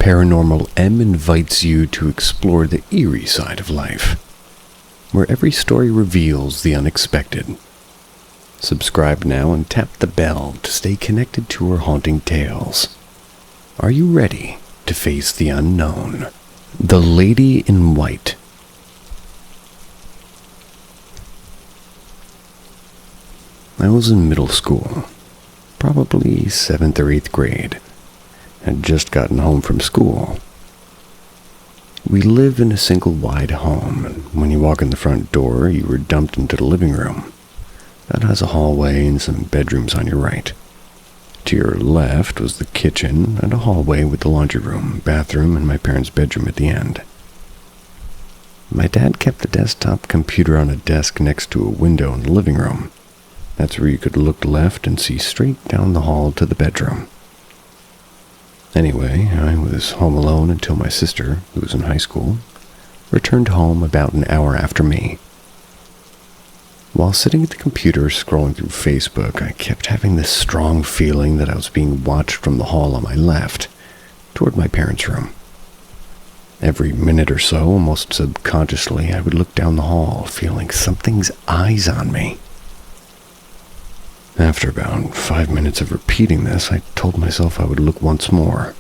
Paranormal M invites you to explore the eerie side of life, where every story reveals the unexpected. Subscribe now and tap the bell to stay connected to our haunting tales. Are you ready to face the unknown? The Lady in White. I was in middle school, probably 7th or 8th grade. Had just gotten home from school. We live in a single wide home, and when you walk in the front door, you were dumped into the living room. That has a hallway and some bedrooms on your right. To your left was the kitchen and a hallway with the laundry room, bathroom, and my parents' bedroom at the end. My dad kept the desktop computer on a desk next to a window in the living room. That's where you could look left and see straight down the hall to the bedroom. Anyway, I was home alone until my sister, who was in high school, returned home about an hour after me. While sitting at the computer scrolling through Facebook, I kept having this strong feeling that I was being watched from the hall on my left, toward my parents' room. Every minute or so, almost subconsciously, I would look down the hall, feeling something's eyes on me. After about 5 minutes of repeating this, I told myself I would look once more.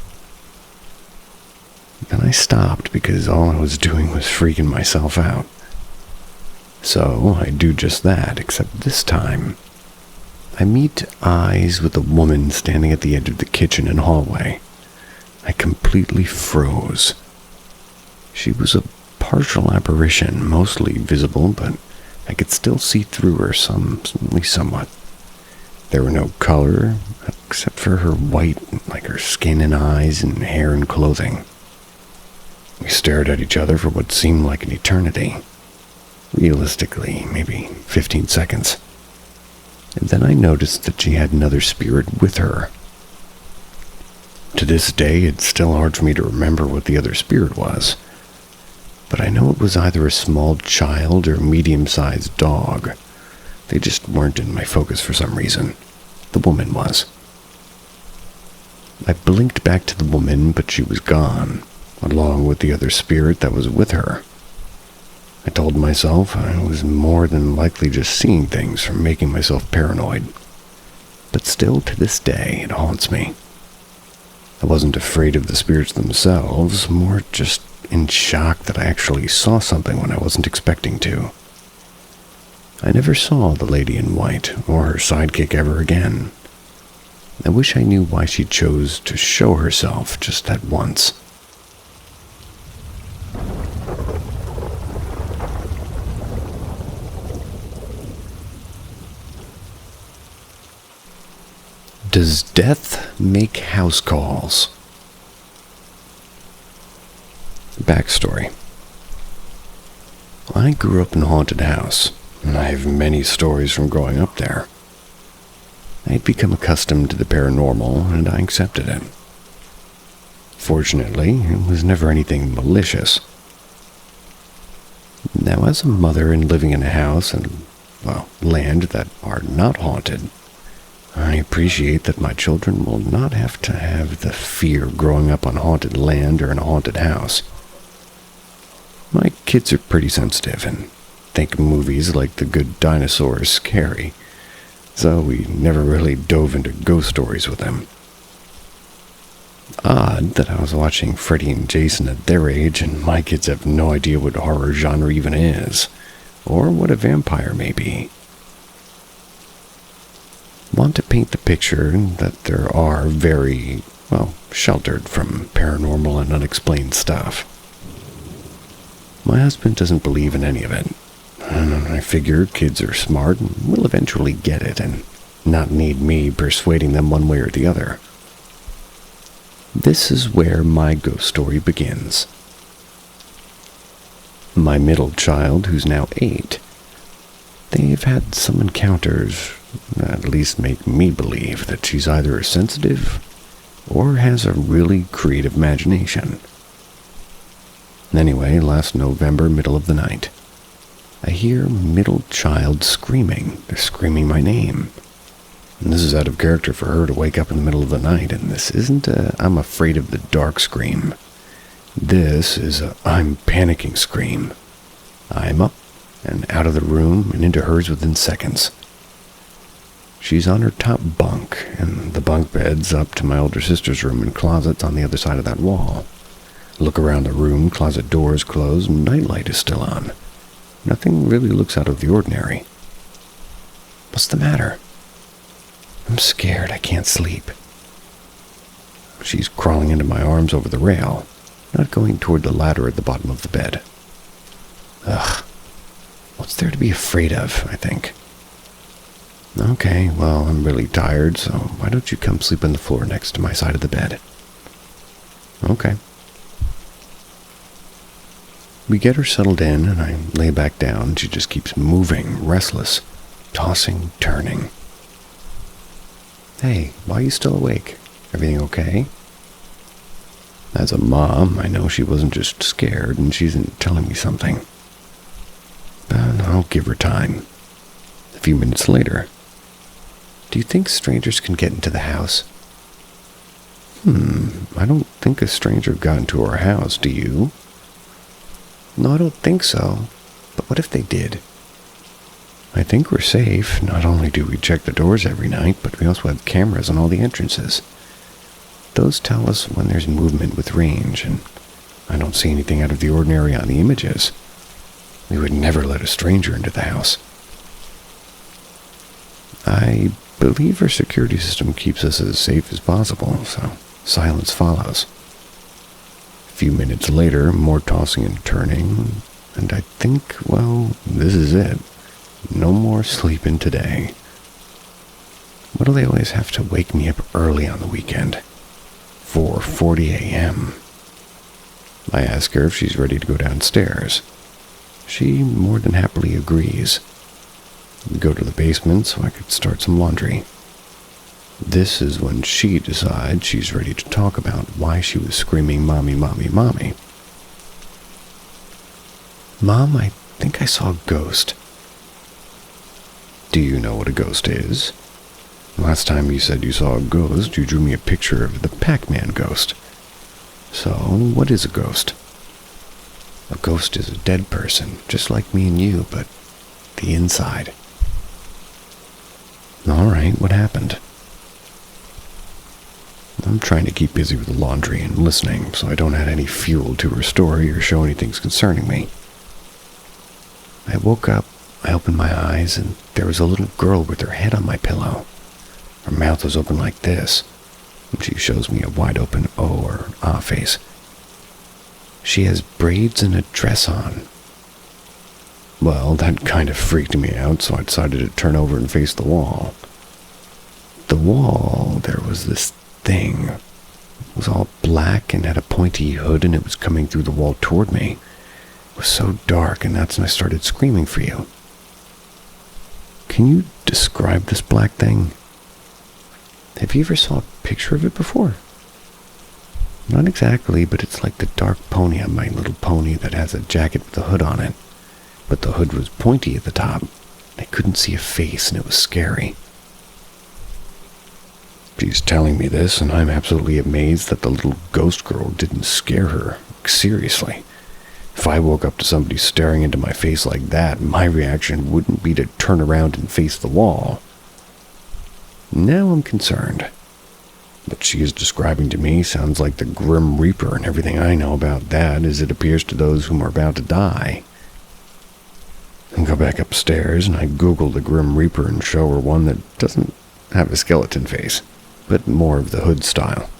Then I stopped because all I was doing was freaking myself out. So I do just that, except this time, I meet eyes with a woman standing at the edge of the kitchen and hallway. I completely froze. She was a partial apparition, mostly visible, but I could still see through her only somewhat. There were no color, except for her white, like her skin and eyes and hair and clothing. We stared at each other for what seemed like an eternity. Realistically, maybe 15 seconds. And then I noticed that she had another spirit with her. To this day, it's still hard for me to remember what the other spirit was. But I know it was either a small child or a medium-sized dog. They just weren't in my focus for some reason. The woman was. I blinked back to the woman, but she was gone, along with the other spirit that was with her. I told myself I was more than likely just seeing things from making myself paranoid. But still, to this day, it haunts me. I wasn't afraid of the spirits themselves, more just in shock that I actually saw something when I wasn't expecting to. I never saw the Lady in White or her sidekick ever again. I wish I knew why she chose to show herself just that once. Does death make house calls? Backstory. I grew up in a haunted house. I have many stories from growing up there. I had become accustomed to the paranormal, and I accepted it. Fortunately, it was never anything malicious. Now, as a mother and living in a house and, land that are not haunted, I appreciate that my children will not have to have the fear growing up on haunted land or in a haunted house. My kids are pretty sensitive and think movies like The Good Dinosaur are scary, so we never really dove into ghost stories with them. Odd that I was watching Freddy and Jason at their age, and my kids have no idea what horror genre even is, or what a vampire may be. Want to paint the picture that there are very, sheltered from paranormal and unexplained stuff. My husband doesn't believe in any of it. I figure kids are smart and will eventually get it and not need me persuading them one way or the other. This is where my ghost story begins. My middle child, who's now 8, they've had some encounters that at least make me believe that she's either sensitive or has a really creative imagination. Anyway, last November, middle of the night, I hear middle child screaming. They're screaming my name. And this is out of character for her to wake up in the middle of the night, and this isn't a "I'm afraid of the dark" scream. This is a "I'm panicking" scream. I'm up and out of the room and into hers within seconds. She's on her top bunk, and the bunk bed's up to my older sister's room and closets on the other side of that wall. Look around the room, closet door is closed, and nightlight is still on. Nothing really looks out of the ordinary. What's the matter? I'm scared. I can't sleep. She's crawling into my arms over the rail, not going toward the ladder at the bottom of the bed. Ugh. What's there to be afraid of, I think. Okay, well, I'm really tired, so why don't you come sleep on the floor next to my side of the bed? Okay. We get her settled in, and I lay back down. She just keeps moving, restless, tossing, turning. Hey, why are you still awake? Everything okay? As a mom, I know she wasn't just scared and she isn't telling me something. But I'll give her time. A few minutes later. Do you think strangers can get into the house? I don't think a stranger got into our house, do you? No, I don't think so. But what if they did? I think we're safe. Not only do we check the doors every night, but we also have cameras on all the entrances. Those tell us when there's movement with range, and I don't see anything out of the ordinary on the images. We would never let a stranger into the house. I believe our security system keeps us as safe as possible, so silence follows. A few minutes later, more tossing and turning, and I think, well, this is it. No more sleeping today. Why do they always have to wake me up early on the weekend? 4:40 a.m. I ask her if she's ready to go downstairs. She more than happily agrees. We go to the basement so I could start some laundry. This is when she decides she's ready to talk about why she was screaming, "Mommy, Mommy, Mommy." Mom, I think I saw a ghost. Do you know what a ghost is? Last time you said you saw a ghost, you drew me a picture of the Pac-Man ghost. So, what is a ghost? A ghost is a dead person, just like me and you, but the inside. Alright, what happened? I'm trying to keep busy with the laundry and listening, so I don't add any fuel to her story or show anything concerning me. I woke up, I opened my eyes, and there was a little girl with her head on my pillow. Her mouth was open like this, and she shows me a wide-open O or ah face. She has braids and a dress on. Well, that kind of freaked me out, so I decided to turn over and face the wall. The wall, there was this thing. It was all black and had a pointy hood, and it was coming through the wall toward me. It was so dark, and that's when I started screaming for you. Can you describe this black thing? Have you ever saw a picture of it before? Not exactly, but it's like the dark pony on My Little Pony that has a jacket with a hood on it. But the hood was pointy at the top. I couldn't see a face, and it was scary. She's telling me this, and I'm absolutely amazed that the little ghost girl didn't scare her. Seriously. If I woke up to somebody staring into my face like that, my reaction wouldn't be to turn around and face the wall. Now I'm concerned. What she is describing to me sounds like the Grim Reaper, and everything I know about that is it appears to those whom are about to die. I go back upstairs, and I Google the Grim Reaper and show her one that doesn't have a skeleton face, but more of the hood style.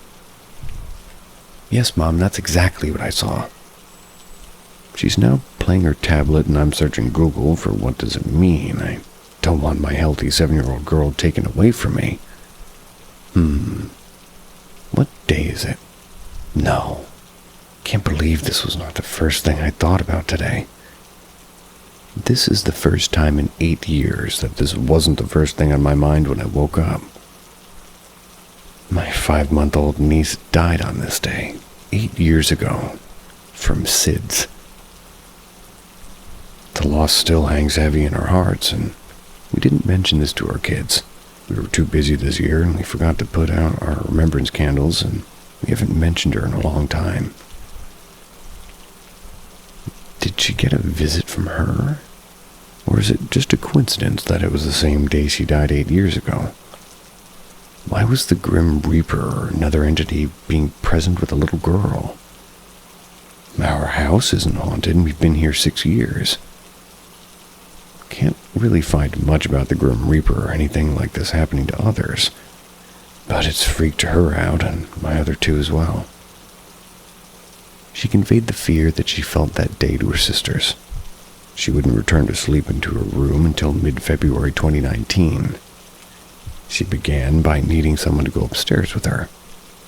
Yes, Mom, that's exactly what I saw. She's now playing her tablet, and I'm searching Google for what does it mean. I don't want my healthy 7-year-old girl taken away from me. What day is it? No. Can't believe this was not the first thing I thought about today. This is the first time in 8 years that this wasn't the first thing on my mind when I woke up. My 5-month-old niece died on this day, 8 years ago, from SIDS. The loss still hangs heavy in our hearts, and we didn't mention this to our kids. We were too busy this year, and we forgot to put out our remembrance candles, and we haven't mentioned her in a long time. Did she get a visit from her? Or is it just a coincidence that it was the same day she died 8 years ago? Why was the Grim Reaper or another entity being present with a little girl? Our house isn't haunted, and we've been here 6 years. Can't really find much about the Grim Reaper or anything like this happening to others, but it's freaked her out, and my other two as well. She conveyed the fear that she felt that day to her sisters. She wouldn't return to sleep into her room until mid-February 2019. She began by needing someone to go upstairs with her.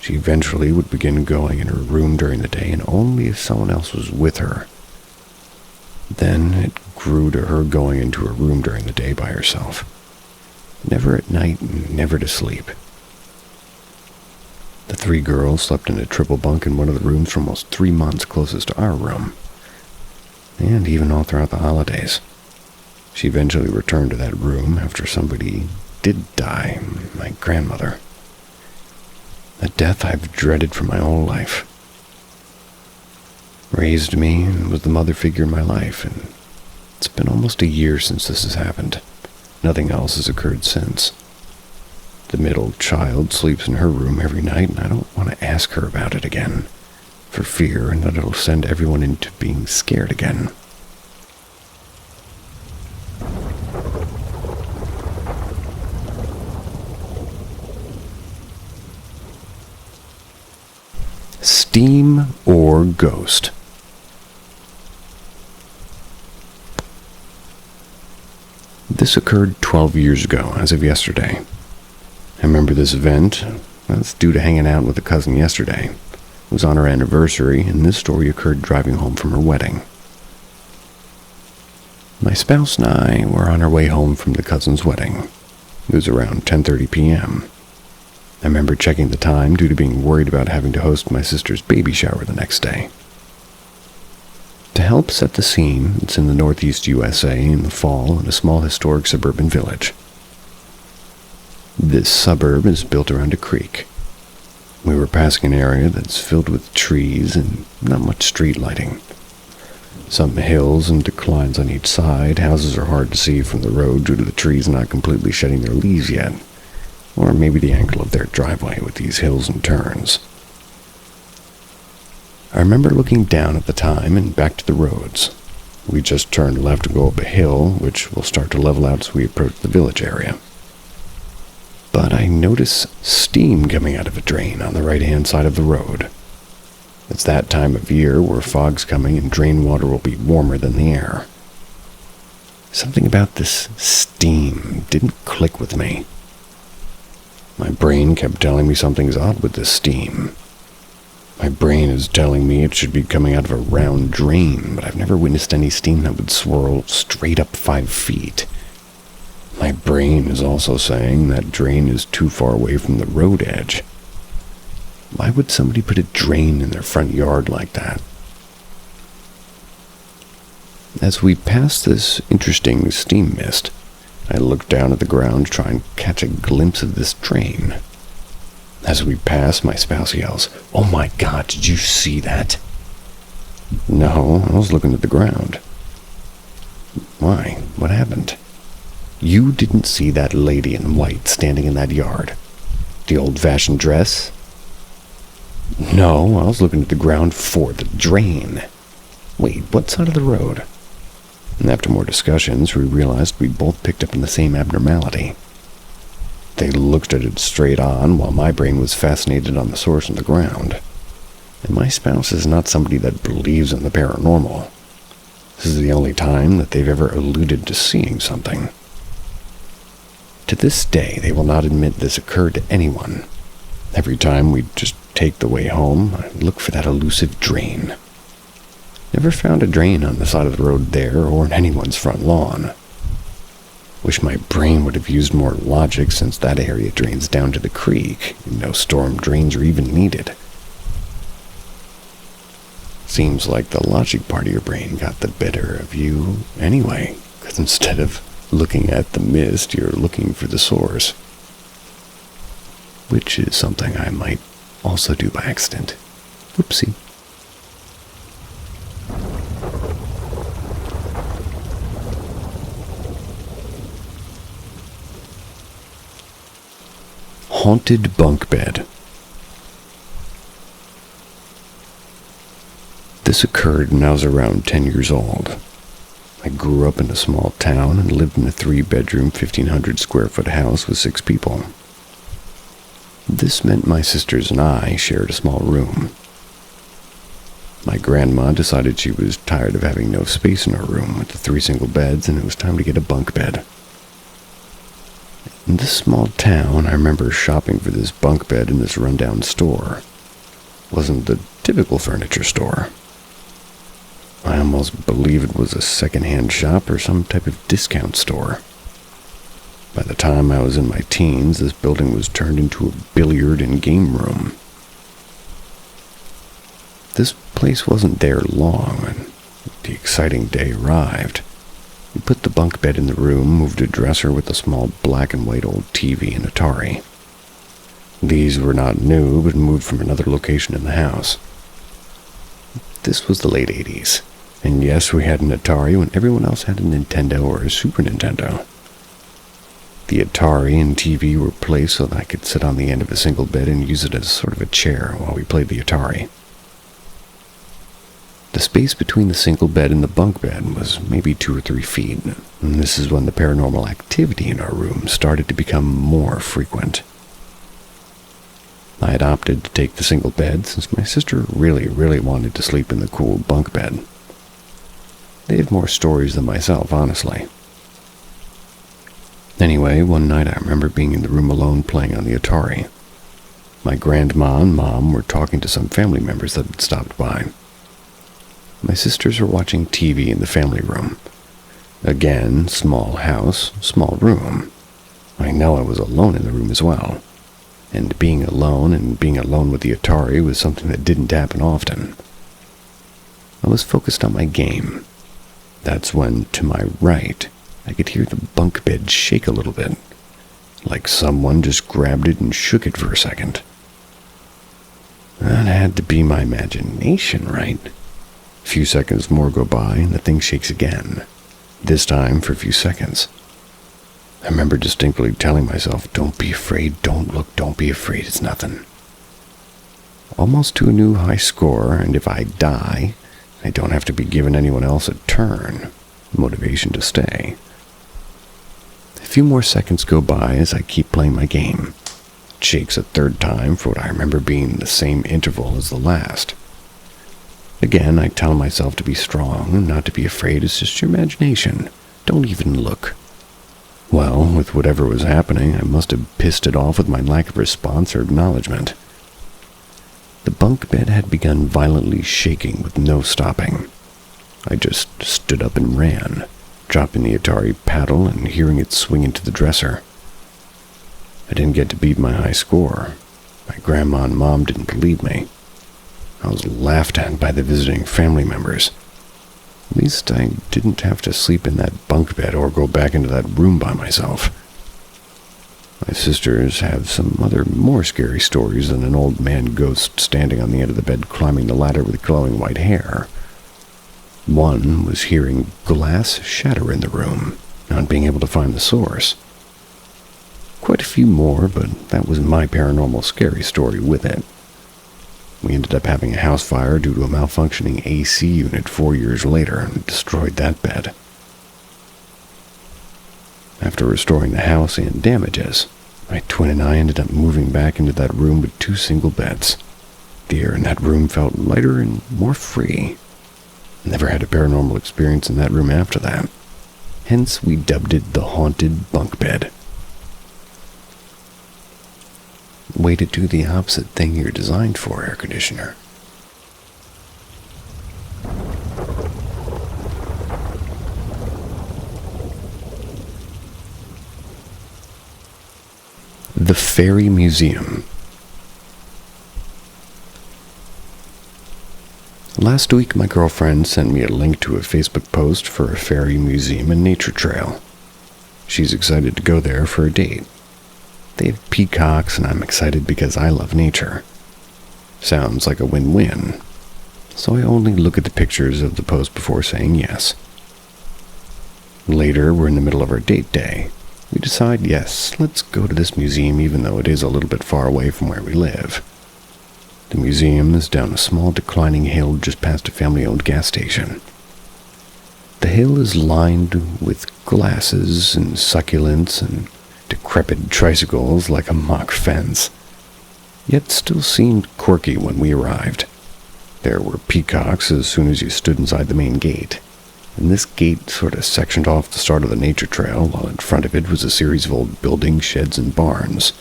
She eventually would begin going in her room during the day, and only if someone else was with her. Then it grew to her going into her room during the day by herself. Never at night and never to sleep. The 3 girls slept in a triple bunk in one of the rooms for almost 3 months closest to our room, and even all throughout the holidays. She eventually returned to that room after somebody did die, my grandmother. A death I've dreaded for my whole life. Raised me and was the mother figure in my life, and it's been almost a year since this has happened. Nothing else has occurred since. The middle child sleeps in her room every night, and I don't want to ask her about it again, for fear and that it'll send everyone into being scared again. Steam or ghost? This occurred 12 years ago, as of yesterday. I remember this event. That's due to hanging out with a cousin yesterday. It was on her anniversary, and this story occurred driving home from her wedding. My spouse and I were on our way home from the cousin's wedding. It was around 10:30 p.m. I remember checking the time due to being worried about having to host my sister's baby shower the next day. To help set the scene, it's in the northeast USA in the fall in a small historic suburban village. This suburb is built around a creek. We were passing an area that's filled with trees and not much street lighting. Some hills and declines on each side. Houses are hard to see from the road due to the trees not completely shedding their leaves yet, or maybe the angle of their driveway with these hills and turns. I remember looking down at the time and back to the roads. We just turned left to go up a hill, which will start to level out as we approach the village area. But I notice steam coming out of a drain on the right-hand side of the road. It's that time of year where fog's coming and drain water will be warmer than the air. Something about this steam didn't click with me. My brain kept telling me something's odd with this steam. My brain is telling me it should be coming out of a round drain, but I've never witnessed any steam that would swirl straight up 5 feet. My brain is also saying that drain is too far away from the road edge. Why would somebody put a drain in their front yard like that? As we passed this interesting steam mist, I looked down at the ground to try and catch a glimpse of this drain. As we pass, my spouse yells, "Oh my God, did you see that?" No, I was looking at the ground. Why? What happened? You didn't see that lady in white standing in that yard? The old-fashioned dress? No, I was looking at the ground for the drain. Wait, what side of the road? And after more discussions, we realized we both picked up on the same abnormality. They looked at it straight on, while my brain was fascinated on the source on the ground. And my spouse is not somebody that believes in the paranormal. This is the only time that they've ever alluded to seeing something. To this day, they will not admit this occurred to anyone. Every time we just take the way home, I look for that elusive drain. Never found a drain on the side of the road there or in anyone's front lawn. Wish my brain would have used more logic, since that area drains down to the creek, and no storm drains are even needed. Seems like the logic part of your brain got the better of you anyway, because instead of looking at the mist, you're looking for the source. which is something I might also do by accident. Whoopsie. Haunted bunk bed. This occurred when I was around 10 years old. I grew up in a small town and lived in a 3-bedroom, 1,500 square foot house with 6 people. This meant my sisters and I shared a small room. My grandma decided she was tired of having no space in her room with the 3 single beds, and it was time to get a bunk bed. In this small town, I remember shopping for this bunk bed in this rundown store. It wasn't the typical furniture store. I almost believe it was a second-hand shop or some type of discount store. By the time I was in my teens, this building was turned into a billiard and game room. This place wasn't there long when the exciting day arrived. We put the bunk bed in the room, moved a dresser with a small black and white old TV and Atari. These were not new, but moved from another location in the house. This was the late 80s. And yes, we had an Atari when everyone else had a Nintendo or a Super Nintendo. The Atari and TV were placed so that I could sit on the end of a single bed and use it as sort of a chair while we played the Atari. The space between the single bed and the bunk bed was maybe 2 or 3 feet, and this is when the paranormal activity in our room started to become more frequent. I had opted to take the single bed since my sister really wanted to sleep in the cool bunk bed. They have more stories than myself, honestly. Anyway, one night I remember being in the room alone playing on the Atari. My grandma and mom were talking to some family members that had stopped by. My sisters were watching TV in the family room. Again, small house, small room. I know I was alone in the room as well. And being alone with the Atari was something that didn't happen often. I was focused on my game. That's when, to my right, I could hear the bunk bed shake a little bit, like someone just grabbed it and shook it for a second. That had to be my imagination, right? A few seconds more go by and the thing shakes again, this time for a few seconds. I remember distinctly telling myself, don't be afraid, don't look, don't be afraid, it's nothing. Almost to a new high score, and if I die, I don't have to be giving anyone else a turn. Motivation to stay. A few more seconds go by as I keep playing my game. It shakes a 3rd time for what I remember being the same interval as the last. Again, I tell myself to be strong and not to be afraid, it's just your imagination. Don't even look. Well, with whatever was happening, I must have pissed it off with my lack of response or acknowledgement. The bunk bed had begun violently shaking with no stopping. I just stood up and ran, dropping the Atari paddle and hearing it swing into the dresser. I didn't get to beat my high score. My grandma and mom didn't believe me. I was laughed at by the visiting family members. At least I didn't have to sleep in that bunk bed or go back into that room by myself. My sisters have some other more scary stories than an old man ghost standing on the end of the bed climbing the ladder with glowing white hair. One was hearing glass shatter in the room, not being able to find the source. Quite a few more, but that was my paranormal scary story with it. We ended up having a house fire due to a malfunctioning AC unit 4 years later and destroyed that bed. After restoring the house and damages, my twin and I ended up moving back into that room with 2 single beds. The air in that room felt lighter and more free. Never had a paranormal experience in that room after that. Hence, we dubbed it the Haunted Bunk Bed. Way to do the opposite thing you're designed for, air conditioner. The Fairy Museum. Last week, my girlfriend sent me a link to a Facebook post for a fairy museum and nature trail. She's excited to go there for a date. They have peacocks, and I'm excited because I love nature. Sounds like a win-win. So I only look at the pictures of the post before saying yes. Later, we're in the middle of our date day. We decide, yes, let's go to this museum even though it is a little bit far away from where we live. The museum is down a small declining hill just past a family-owned gas station. The hill is lined with glasses and succulents and decrepit tricycles like a mock fence, yet still seemed quirky when we arrived. There were peacocks as soon as you stood inside the main gate, and this gate sort of sectioned off the start of the nature trail, while in front of it was a series of old buildings, sheds, and barns.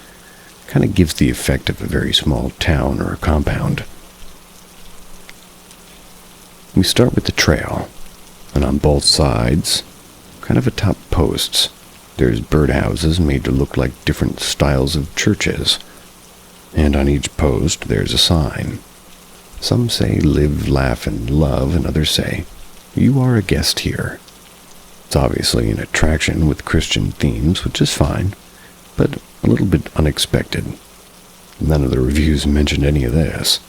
Kind of gives the effect of a very small town or a compound. We start with the trail, and on both sides, kind of atop posts, there's birdhouses made to look like different styles of churches. And on each post, there's a sign. Some say, live, laugh, and love, and others say, you are a guest here. It's obviously an attraction with Christian themes, which is fine, but a little bit unexpected. None of the reviews mentioned any of this.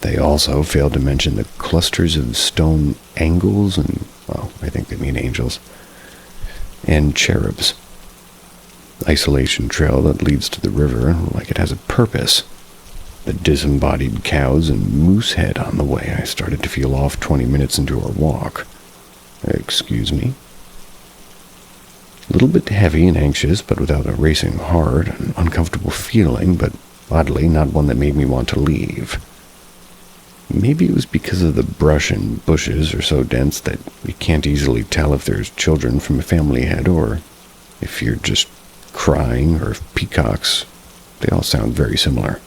They also failed to mention the clusters of stone angels and, well, I think they mean angels, and cherubs. Isolation trail that leads to the river like it has a purpose. The disembodied cows and moose head on the way. I started to feel off 20 minutes into our walk. Excuse me? A little bit heavy and anxious, but without a racing heart, an uncomfortable feeling, but oddly not one that made me want to leave. Maybe it was because of the brush and bushes are so dense that you can't easily tell if there's children from a family ahead or if you're just crying or if peacocks. They all sound very similar.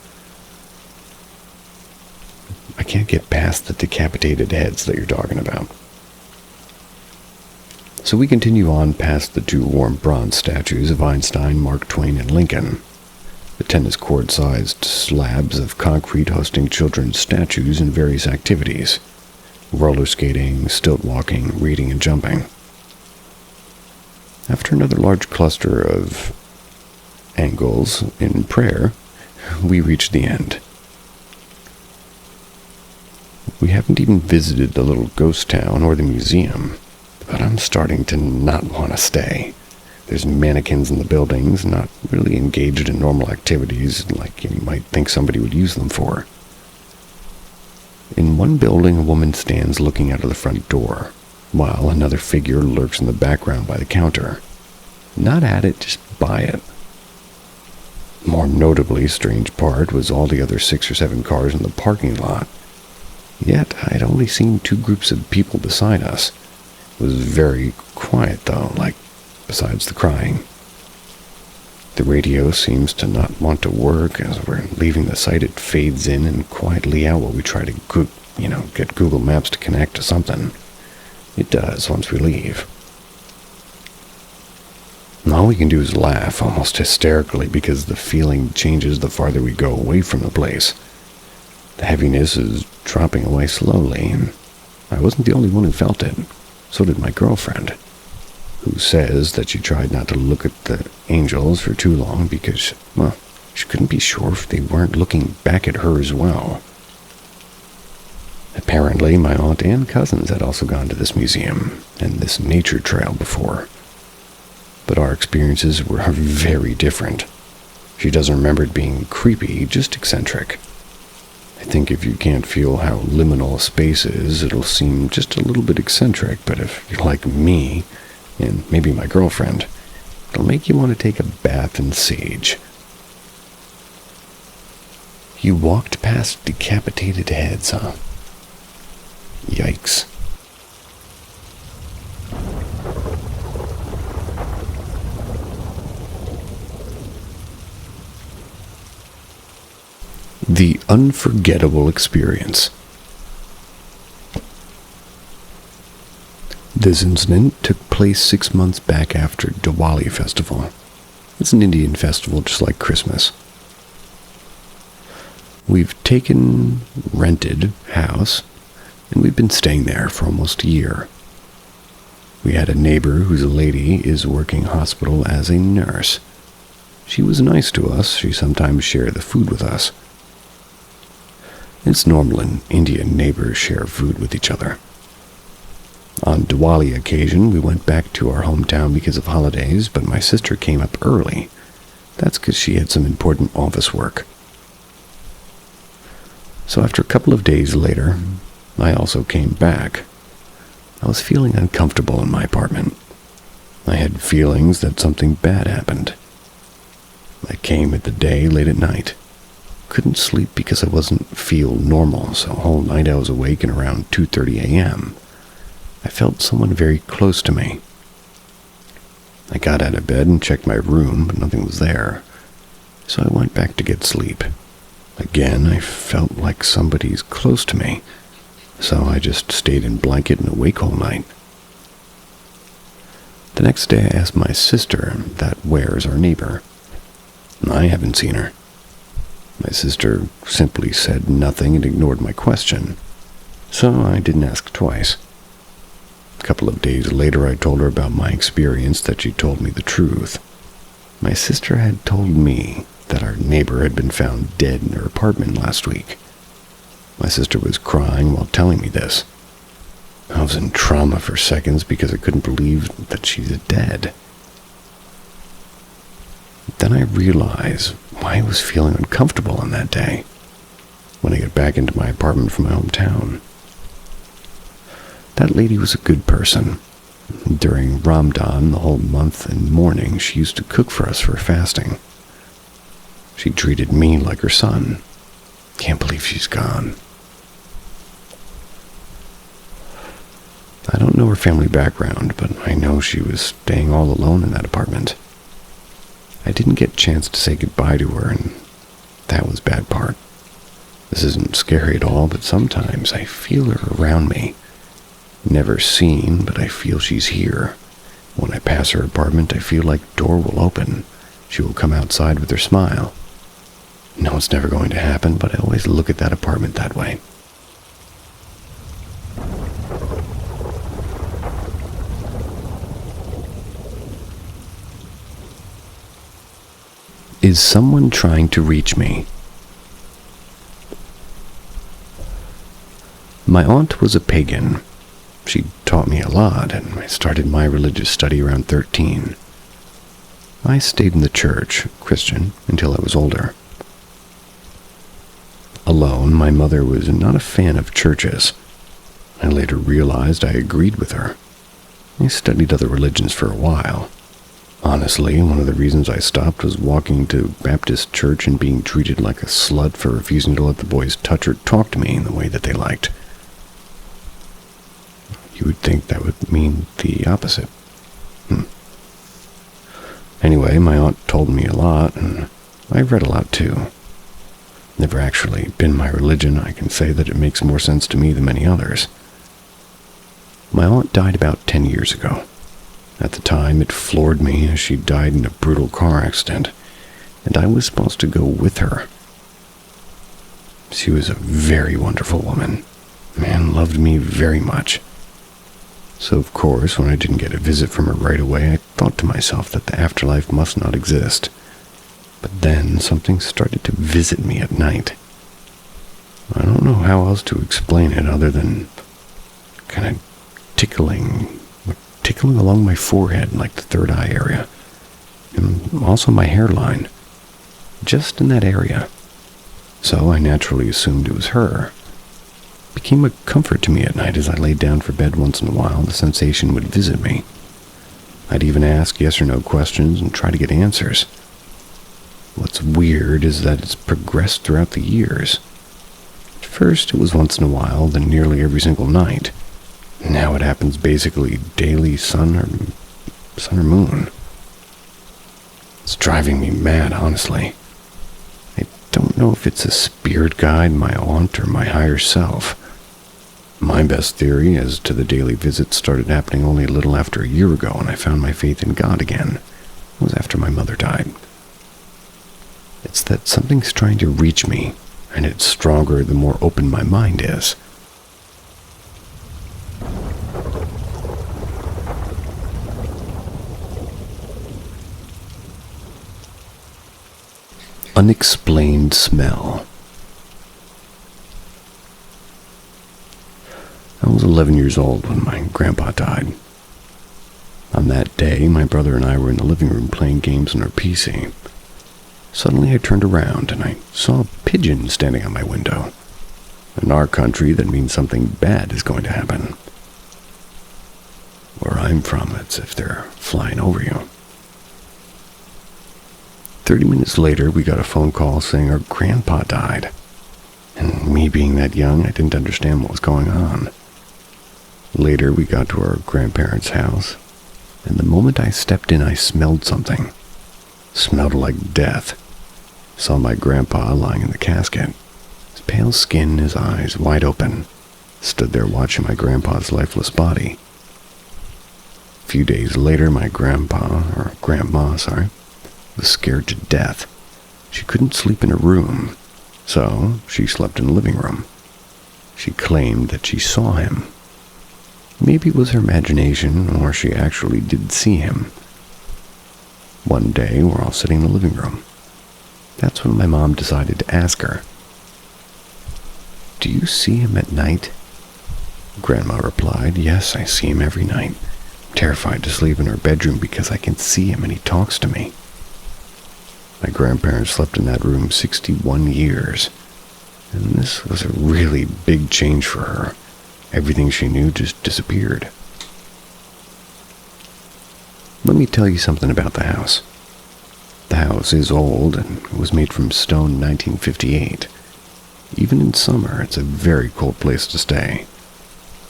I can't get past the decapitated heads that you're talking about. So we continue on past the two warm bronze statues of Einstein, Mark Twain, and Lincoln. The tennis court-sized slabs of concrete hosting children's statues in various activities. Roller skating, stilt walking, reading, and jumping. After another large cluster of angles in prayer, we reach the end. We haven't even visited the little ghost town or the museum, but I'm starting to not want to stay. There's mannequins in the buildings, not really engaged in normal activities like you might think somebody would use them for. In one building, a woman stands looking out of the front door, while another figure lurks in the background by the counter. Not at it, just by it. More notably, strange part was all the other 6 or 7 cars in the parking lot. Yet, I'd only seen 2 groups of people beside us. It was very quiet, though, like, besides the crying. The radio seems to not want to work. As we're leaving the site, it fades in and quietly out while we try to, get Google Maps to connect to something. It does once we leave. And all we can do is laugh, almost hysterically, because the feeling changes the farther we go away from the place. The heaviness is dropping away slowly, and I wasn't the only one who felt it. So did my girlfriend, who says that she tried not to look at the angels for too long because, well, she couldn't be sure if they weren't looking back at her as well. Apparently, my aunt and cousins had also gone to this museum and this nature trail before. But our experiences were very different. She doesn't remember it being creepy, just eccentric. I think if you can't feel how liminal space is, it'll seem just a little bit eccentric, but if you're like me, and maybe my girlfriend, it'll make you want to take a bath in sage. You walked past decapitated heads, huh? Yikes. The unforgettable experience. This incident took place 6 months back after Diwali festival. It's an Indian festival just like Christmas. We've rented house, and we've been staying there for almost a year. We had a neighbor whose lady is working hospital as a nurse. She was nice to us. She sometimes shared the food with us. It's normal in India neighbors share food with each other. On Diwali occasion, we went back to our hometown because of holidays, but my sister came up early. That's because she had some important office work. So after a couple of days later, I also came back. I was feeling uncomfortable in my apartment. I had feelings that something bad happened. I came at the day late at night. Couldn't sleep because I wasn't feel normal, so the whole night I was awake, and around 2:30 a.m. I felt someone very close to me. I got out of bed and checked my room, but nothing was there, so I went back to get sleep. Again, I felt like somebody's close to me, so I just stayed in blanket and awake all night. The next day I asked my sister that where's our neighbor. I haven't seen her. My sister simply said nothing and ignored my question, so I didn't ask twice. A couple of days later I told her about my experience that she told me the truth. My sister had told me that our neighbor had been found dead in her apartment last week. My sister was crying while telling me this. I was in trauma for seconds because I couldn't believe that she's dead. Then I realized why I was feeling uncomfortable on that day when I got back into my apartment from my hometown. That lady was a good person. During Ramadan, the whole month and morning, she used to cook for us for fasting. She treated me like her son. Can't believe she's gone. I don't know her family background, but I know she was staying all alone in that apartment. I didn't get a chance to say goodbye to her, and that was the bad part. This isn't scary at all, but sometimes I feel her around me. Never seen, but I feel she's here. When I pass her apartment, I feel like the door will open. She will come outside with her smile. No, it's never going to happen, but I always look at that apartment that way. Is someone trying to reach me? My aunt was a pagan. She taught me a lot, and I started my religious study around 13. I stayed in the church, Christian, until I was older. Alone, my mother was not a fan of churches. I later realized I agreed with her. I studied other religions for a while. Honestly, one of the reasons I stopped was walking to Baptist church and being treated like a slut for refusing to let the boys touch or talk to me in the way that they liked. You would think that would mean the opposite. Anyway, my aunt told me a lot, and I read a lot too. Never actually been my religion. I can say that it makes more sense to me than many others. My aunt died about 10 years ago. At the time, it floored me as she died in a brutal car accident, and I was supposed to go with her. She was a very wonderful woman. Man loved me very much. So, of course, when I didn't get a visit from her right away, I thought to myself that the afterlife must not exist. But then something started to visit me at night. I don't know how else to explain it other than kind of tickling along my forehead, like the third eye area, and also my hairline, just in that area. So I naturally assumed it was her. It became a comfort to me at night as I laid down for bed once in a while. The sensation would visit me. I'd even ask yes or no questions and try to get answers. What's weird is that it's progressed throughout the years. At first it was once in a while, then nearly every single night. Now it happens basically daily, sun or moon. It's driving me mad, honestly. I don't know if it's a spirit guide, my aunt, or my higher self. My best theory as to the daily visits started happening only a little after a year ago, and I found my faith in God again. It was after my mother died. It's that something's trying to reach me, and it's stronger the more open my mind is. Unexplained smell. I was 11 years old when my grandpa died. On that day, my brother and I were in the living room playing games on our PC. Suddenly I turned around and I saw a pigeon standing on my window. In our country, that means something bad is going to happen. Where I'm from, it's if they're flying over you. 30 minutes later, we got a phone call saying our grandpa died. And me being that young, I didn't understand what was going on. Later, we got to our grandparents' house, and the moment I stepped in, I smelled something. Smelled like death. Saw my grandpa lying in the casket. His pale skin, his eyes wide open. Stood there watching my grandpa's lifeless body. A few days later, my grandma, was scared to death. She couldn't sleep in her room, so she slept in the living room. She claimed that she saw him. Maybe it was her imagination, or she actually did see him. One day, we're all sitting in the living room. That's when my mom decided to ask her, "Do you see him at night?" Grandma replied, "Yes, I see him every night. I'm terrified to sleep in our bedroom because I can see him and he talks to me." My grandparents slept in that room 61 years, and this was a really big change for her. Everything she knew just disappeared. Let me tell you something about the house. The house is old and it was made from stone in 1958. Even in summer, it's a very cold place to stay.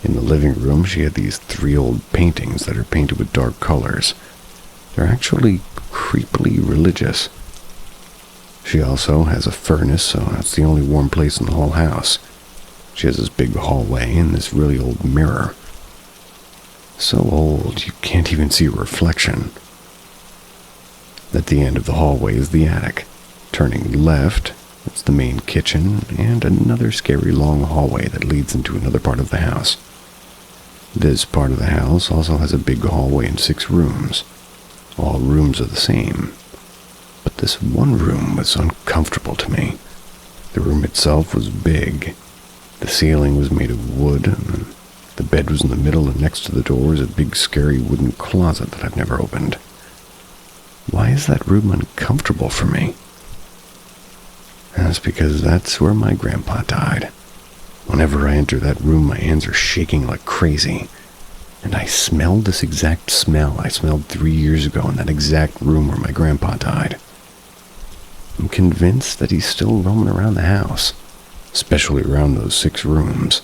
In the living room, she had these 3 old paintings that are painted with dark colors. They're actually creepily religious. She also has a furnace, so that's the only warm place in the whole house. She has this big hallway and this really old mirror. So old, you can't even see a reflection. At the end of the hallway is the attic. Turning left, it's the main kitchen and another scary long hallway that leads into another part of the house. This part of the house also has a big hallway and 6 rooms. All rooms are the same. But this one room was uncomfortable to me. The room itself was big. The ceiling was made of wood, and the bed was in the middle, and next to the door is a big scary wooden closet that I've never opened. Why is that room uncomfortable for me? That's because that's where my grandpa died. Whenever I enter that room, my hands are shaking like crazy. And I smelled this exact smell I smelled 3 years ago in that exact room where my grandpa died. I'm convinced that he's still roaming around the house, especially around those 6 rooms.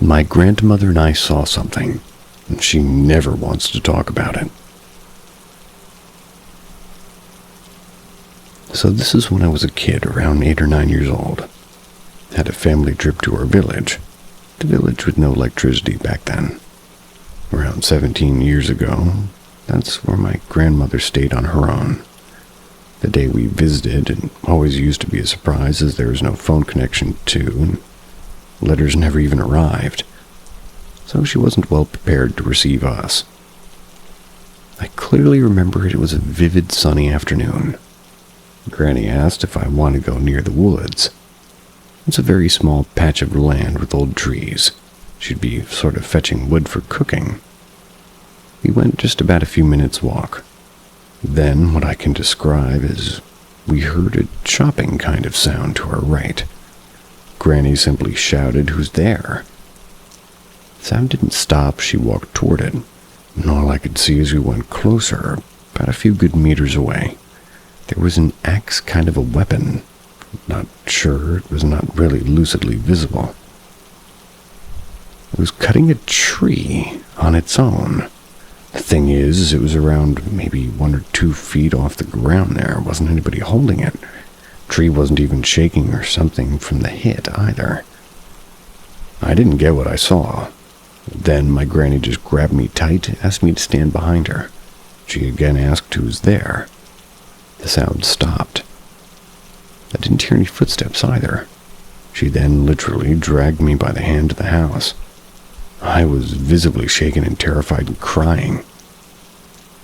My grandmother and I saw something, and she never wants to talk about it. So this is when I was a kid, around 8 or 9 years old. Had a family trip to our village. The village with no electricity back then. Around 17 years ago, that's where my grandmother stayed on her own. The day we visited, it always used to be a surprise as there was no phone connection too, and letters never even arrived. So she wasn't well prepared to receive us. I clearly remember it was a vivid sunny afternoon. Granny asked if I wanted to go near the woods. It's a very small patch of land with old trees. She'd be sort of fetching wood for cooking. We went just about a few minutes' walk. Then what I can describe is we heard a chopping kind of sound to our right. Granny simply shouted, "Who's there?" The sound didn't stop. She walked toward it, and all I could see as we went closer, about a few good meters away, there was an axe kind of a weapon. Not sure, it was not really lucidly visible. It was cutting a tree on its own. The thing is, it was around maybe 1 or 2 feet off the ground there. Wasn't anybody holding it. Tree wasn't even shaking or something from the hit either. I didn't get what I saw. Then my granny just grabbed me tight, asked me to stand behind her. She again asked who was there. The sound stopped. I didn't hear any footsteps either. She then literally dragged me by the hand to the house. I was visibly shaken and terrified and crying.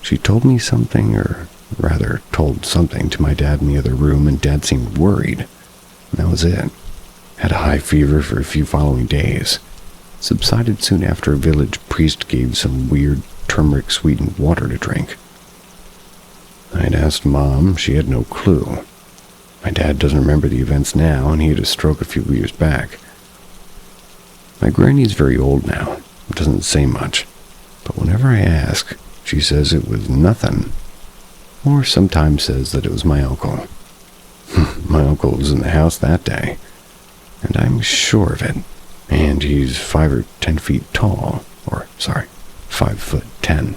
She told me something, or rather told something to my dad in the other room, and Dad seemed worried. And that was it. Had a high fever for a few following days. Subsided soon after a village priest gave some weird turmeric-sweetened water to drink. I had asked Mom. She had no clue. My dad doesn't remember the events now, and he had a stroke a few years back. My granny's very old now. Doesn't say much. But whenever I ask, she says it was nothing. Or sometimes says that it was my uncle. My uncle was in the house that day. And I'm sure of it. And he's 5 or 10 feet tall. 5'10".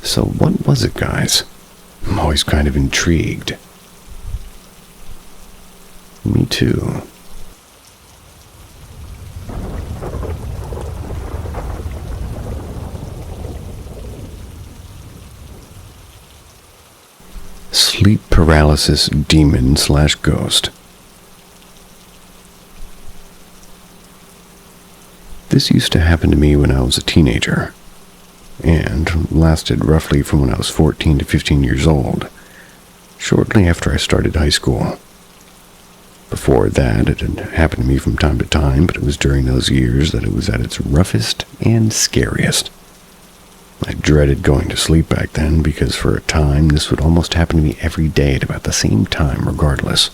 So what was it, guys? I'm always kind of intrigued. Me too. Sleep paralysis demon/ghost. This used to happen to me when I was a teenager, and lasted roughly from when I was 14 to 15 years old, shortly after I started high school. Before that, it had happened to me from time to time, but it was during those years that it was at its roughest and scariest. I dreaded going to sleep back then because for a time this would almost happen to me every day at about the same time regardless.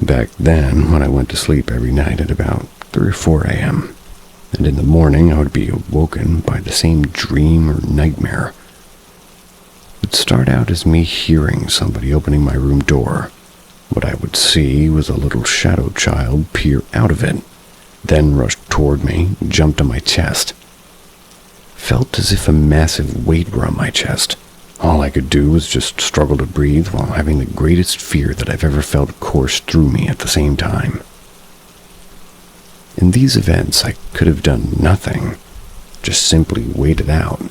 Back then, when I went to sleep every night at about 3 or 4 a.m., and in the morning I would be awoken by the same dream or nightmare. It would start out as me hearing somebody opening my room door. What I would see was a little shadow child peer out of it, then rush toward me, jumped on my chest. Felt as if a massive weight were on my chest. All I could do was just struggle to breathe while having the greatest fear that I've ever felt course through me at the same time. In these events, I could have done nothing, just simply waited out.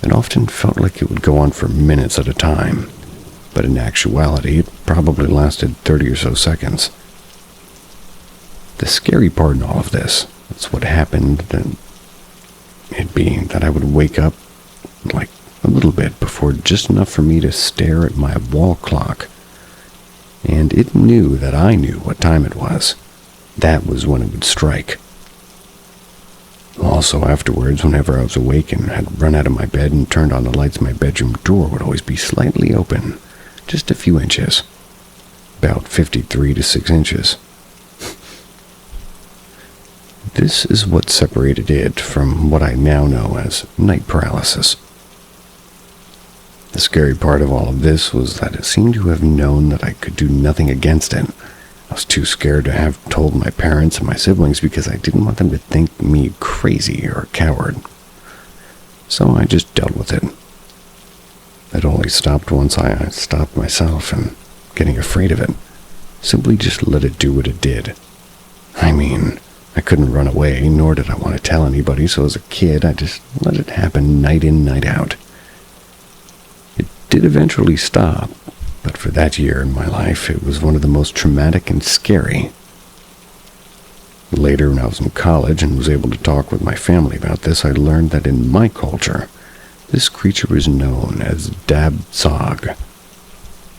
It often felt like it would go on for minutes at a time, but in actuality, it probably lasted 30 or so seconds. The scary part in all of this is what happened, and it being that I would wake up like a little bit before just enough for me to stare at my wall clock. And it knew that I knew what time it was. That was when it would strike. Also afterwards, whenever I was awake and had run out of my bed and turned on the lights, my bedroom door would always be slightly open, just a few inches. About 53 to 6 inches. This is what separated it from what I now know as night paralysis. The scary part of all of this was that it seemed to have known that I could do nothing against it. I was too scared to have told my parents and my siblings because I didn't want them to think me crazy or a coward. So I just dealt with it. It only stopped once I stopped myself and getting afraid of it. Simply just let it do what it did. I mean, I couldn't run away, nor did I want to tell anybody, so as a kid, I just let it happen night in, night out. It did eventually stop, but for that year in my life, it was one of the most traumatic and scary. Later, when I was in college and was able to talk with my family about this, I learned that in my culture, this creature was known as Dab-Zog.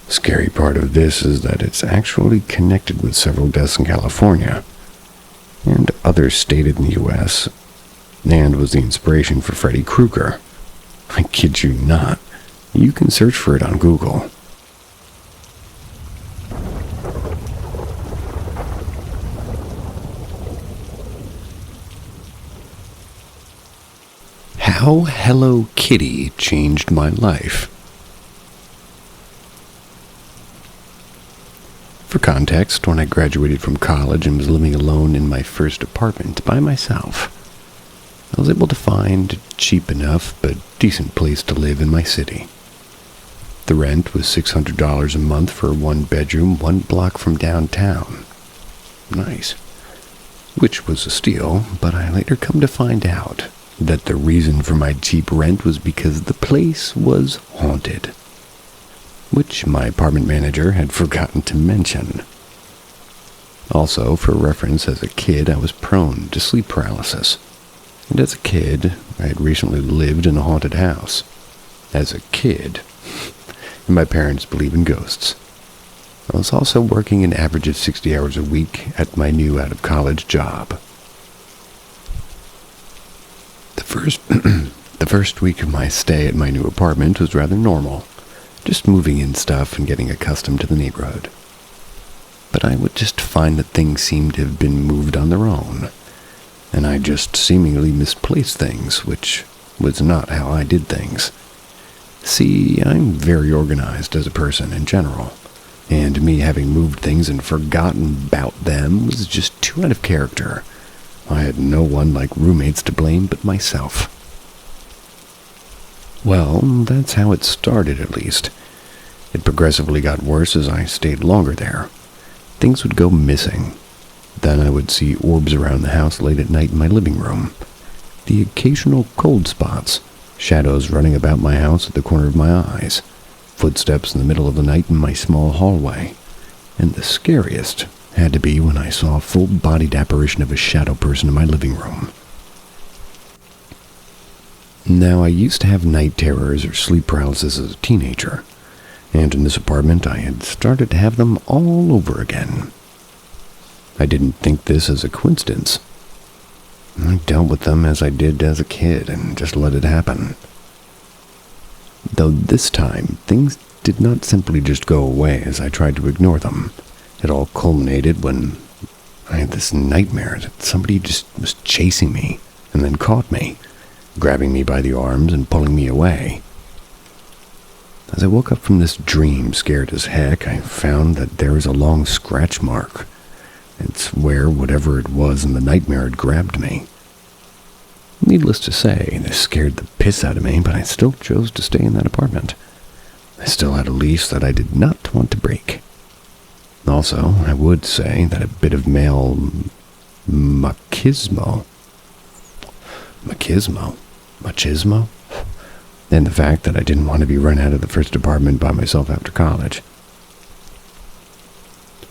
The scary part of this is that it's actually connected with several deaths in California and others stated in the U.S., and was the inspiration for Freddy Krueger. I kid you not. You can search for it on Google. How Hello Kitty changed my life. For context, when I graduated from college and was living alone in my first apartment by myself, I was able to find a cheap enough but decent place to live in my city. The rent was $600 a month for 1 bedroom, 1 block from downtown. Nice. Which was a steal, but I later come to find out that the reason for my cheap rent was because the place was haunted. which my apartment manager had forgotten to mention. Also, for reference, as a kid, I was prone to sleep paralysis. And as a kid, I had recently lived in a haunted house. As a kid, and my parents believe in ghosts. I was also working an average of 60 hours a week at my new out-of-college job. The first week of my stay at my new apartment was rather normal, just moving in stuff and getting accustomed to the neighborhood. But I would just find that things seemed to have been moved on their own, and I just seemingly misplaced things, which was not how I did things. See, I'm very organized as a person in general, and me having moved things and forgotten about them was just too out of character. I had no one like roommates to blame but myself. Well, that's how it started, at least. It progressively got worse as I stayed longer there. Things would go missing. Then I would see orbs around the house late at night in my living room. The occasional cold spots, shadows running about my house at the corner of my eyes, footsteps in the middle of the night in my small hallway. And the scariest had to be when I saw a full-bodied apparition of a shadow person in my living room. Now, I used to have night terrors or sleep paralysis as a teenager, and in this apartment I had started to have them all over again. I didn't think this as a coincidence. I dealt with them as I did as a kid and just let it happen. Though this time, things did not simply just go away as I tried to ignore them. It all culminated when I had this nightmare that somebody just was chasing me and then caught me, grabbing me by the arms and pulling me away. As I woke up from this dream, scared as heck, I found that there was a long scratch mark. It's where whatever it was in the nightmare had grabbed me. Needless to say, this scared the piss out of me, but I still chose to stay in that apartment. I still had a lease that I did not want to break. Also, I would say that a bit of male machismo, and the fact that I didn't want to be run out of the first apartment by myself after college.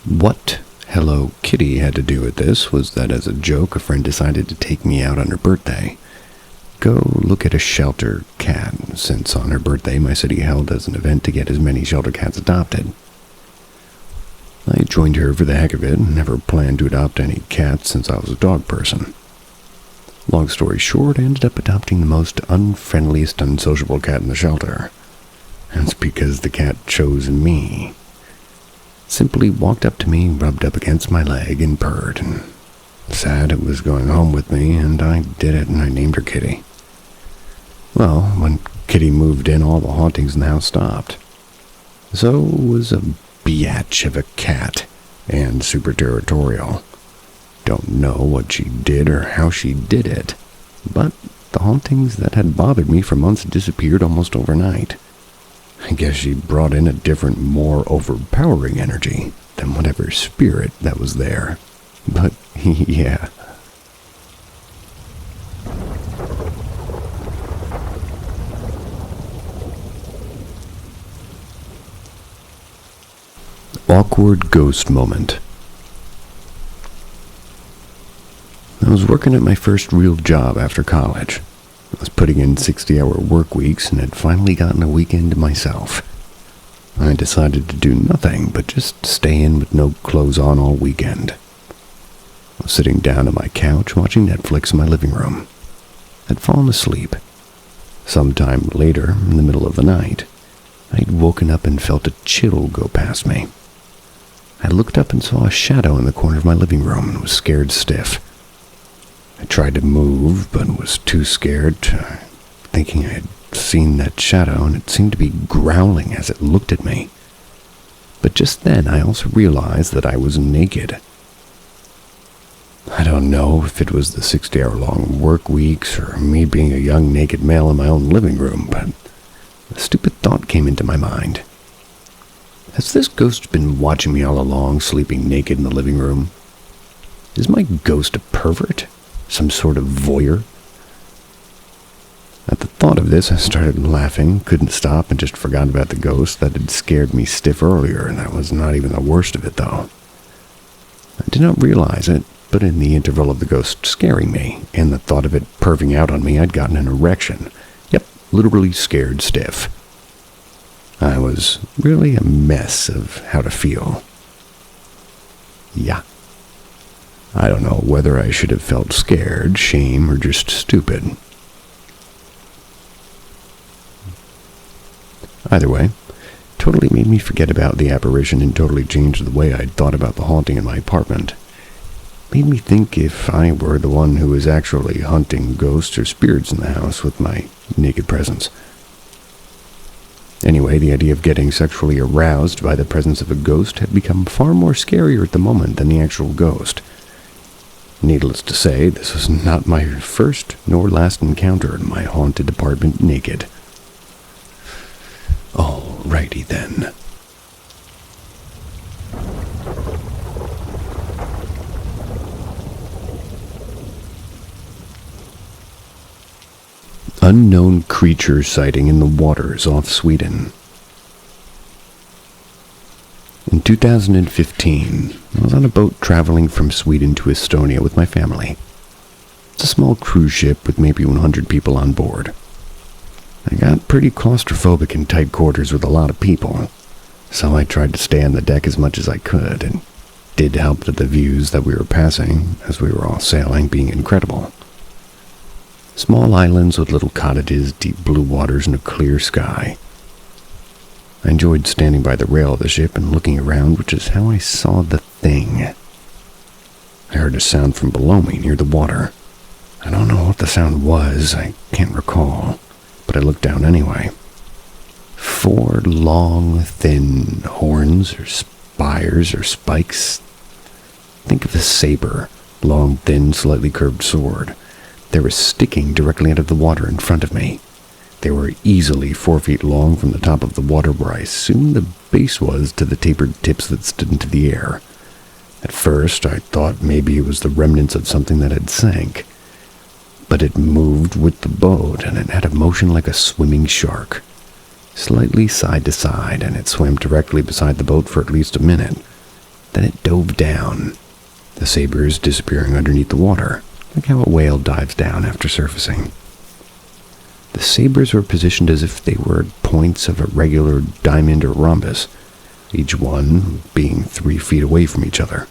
What Hello Kitty had to do with this was that as a joke, a friend decided to take me out on her birthday. Go look at a shelter cat, since on her birthday my city held as an event to get as many shelter cats adopted. I joined her for the heck of it and never planned to adopt any cats since I was a dog person. Long story short, I ended up adopting the most unfriendliest, unsociable cat in the shelter. And it's because the cat chose me. Simply walked up to me, rubbed up against my leg, and purred, and said it was going home with me, and I did it, and I named her Kitty. Well, when Kitty moved in, all the hauntings in the house stopped. So it was a biatch of a cat, and super territorial. Don't know what she did or how she did it, but the hauntings that had bothered me for months disappeared almost overnight. I guess she brought in a different, more overpowering energy than whatever spirit that was there. But, yeah. Awkward ghost moment. I was working at my first real job after college. I was putting in 60-hour work weeks and had finally gotten a weekend to myself. I decided to do nothing but just stay in with no clothes on all weekend. I was sitting down on my couch watching Netflix in my living room. I'd fallen asleep. Sometime later, in the middle of the night, I'd woken up and felt a chill go past me. I looked up and saw a shadow in the corner of my living room and was scared stiff. I tried to move, but was too scared, thinking I had seen that shadow, and it seemed to be growling as it looked at me. But just then, I also realized that I was naked. I don't know if it was the 60-hour-long work weeks or me being a young naked male in my own living room, but a stupid thought came into my mind. Has this ghost been watching me all along, sleeping naked in the living room? Is my ghost a pervert? Some sort of voyeur? At the thought of this, I started laughing, couldn't stop, and just forgot about the ghost that had scared me stiff earlier, and that was not even the worst of it, though. I did not realize it, but in the interval of the ghost scaring me, and the thought of it perving out on me, I'd gotten an erection. Yep, literally scared stiff. I was really a mess of how to feel. Yeah. I don't know whether I should have felt scared, shame, or just stupid. Either way, totally made me forget about the apparition and totally changed the way I'd thought about the haunting in my apartment. Made me think if I were the one who was actually hunting ghosts or spirits in the house with my naked presence. Anyway, the idea of getting sexually aroused by the presence of a ghost had become far more scarier at the moment than the actual ghost. Needless to say, this was not my first nor last encounter in my haunted apartment naked. Alrighty then. Unknown creature sighting in the waters off Sweden. In 2015, I was on a boat traveling from Sweden to Estonia with my family. It's a small cruise ship with maybe 100 people on board. I got pretty claustrophobic in tight quarters with a lot of people, so I tried to stay on the deck as much as I could, and did help that the views that we were passing as we were all sailing being incredible. Small islands with little cottages, deep blue waters, and a clear sky. I enjoyed standing by the rail of the ship and looking around, which is how I saw the thing. I heard a sound from below me near the water. I don't know what the sound was, I can't recall, but I looked down anyway. 4 long, thin horns or spires or spikes. Think of a saber, long, thin, slightly curved sword. They were sticking directly out of the water in front of me. They were easily 4 feet long from the top of the water where I assumed the base was to the tapered tips that stood into the air. At first, I thought maybe it was the remnants of something that had sank. But it moved with the boat, and it had a motion like a swimming shark. Slightly side to side, and it swam directly beside the boat for at least a minute. Then it dove down, the sabers disappearing underneath the water, like how a whale dives down after surfacing. The sabers were positioned as if they were points of a regular diamond or rhombus, each one being 3 feet away from each other.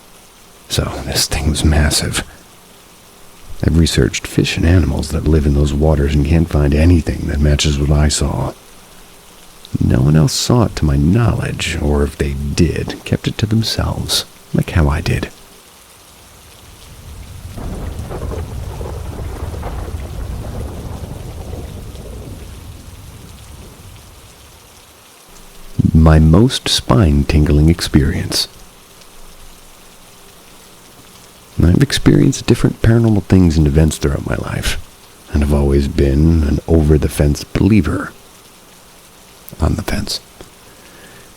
So this thing was massive. I've researched fish and animals that live in those waters and can't find anything that matches what I saw. No one else saw it to my knowledge, or if they did, kept it to themselves, like how I did. My most spine-tingling experience. I've experienced different paranormal things and events throughout my life, and have always been an over-the-fence believer. On the fence.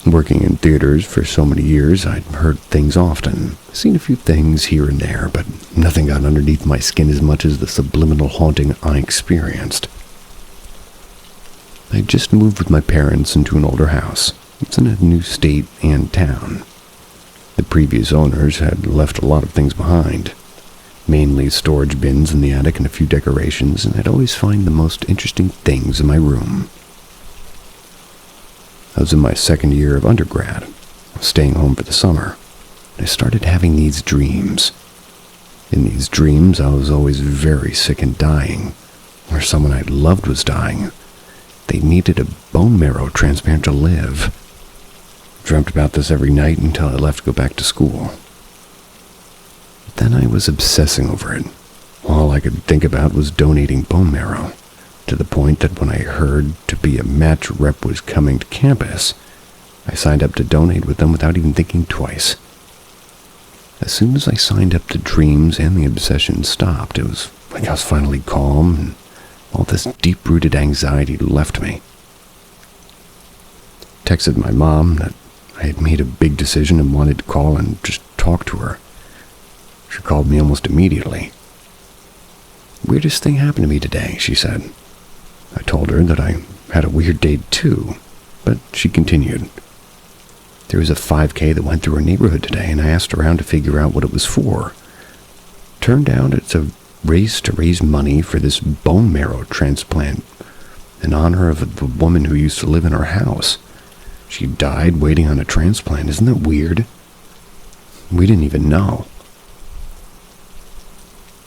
Working in theaters for so many years, I'd heard things often, seen a few things here and there, but nothing got underneath my skin as much as the subliminal haunting I experienced. I just moved with my parents into an older house. It's in a new state and town. The previous owners had left a lot of things behind, mainly storage bins in the attic and a few decorations, and I'd always find the most interesting things in my room. I was in my second year of undergrad, staying home for the summer, and I started having these dreams. In these dreams, I was always very sick and dying, or someone I'd loved was dying. They needed a bone marrow transplant to live. Dreamt about this every night until I left to go back to school. Then I was obsessing over it. All I could think about was donating bone marrow, to the point that when I heard to be a match rep was coming to campus, I signed up to donate with them without even thinking twice. As soon as I signed up, the dreams and the obsession stopped. It was like I was finally calm, and all this deep-rooted anxiety left me. Texted my mom that I had made a big decision and wanted to call and just talk to her. She called me almost immediately. "Weirdest thing happened to me today," she said. I told her that I had a weird date too, but she continued. There was a 5K that went through our neighborhood today, and I asked around to figure out what it was for. Turned out it's a race to raise money for this bone marrow transplant in honor of the woman who used to live in our house. She died waiting on a transplant. Isn't that weird? We didn't even know.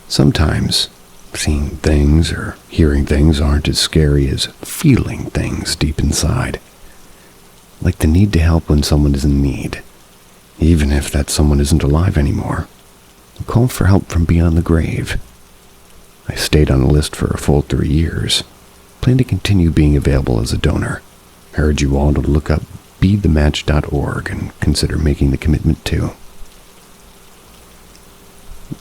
Sometimes seeing things or hearing things aren't as scary as feeling things deep inside. Like the need to help when someone is in need, even if that someone isn't alive anymore. A call for help from beyond the grave. I stayed on the list for a full 3 years. Plan to continue being available as a donor. I urge you all to look up bethematch.org and consider making the commitment too.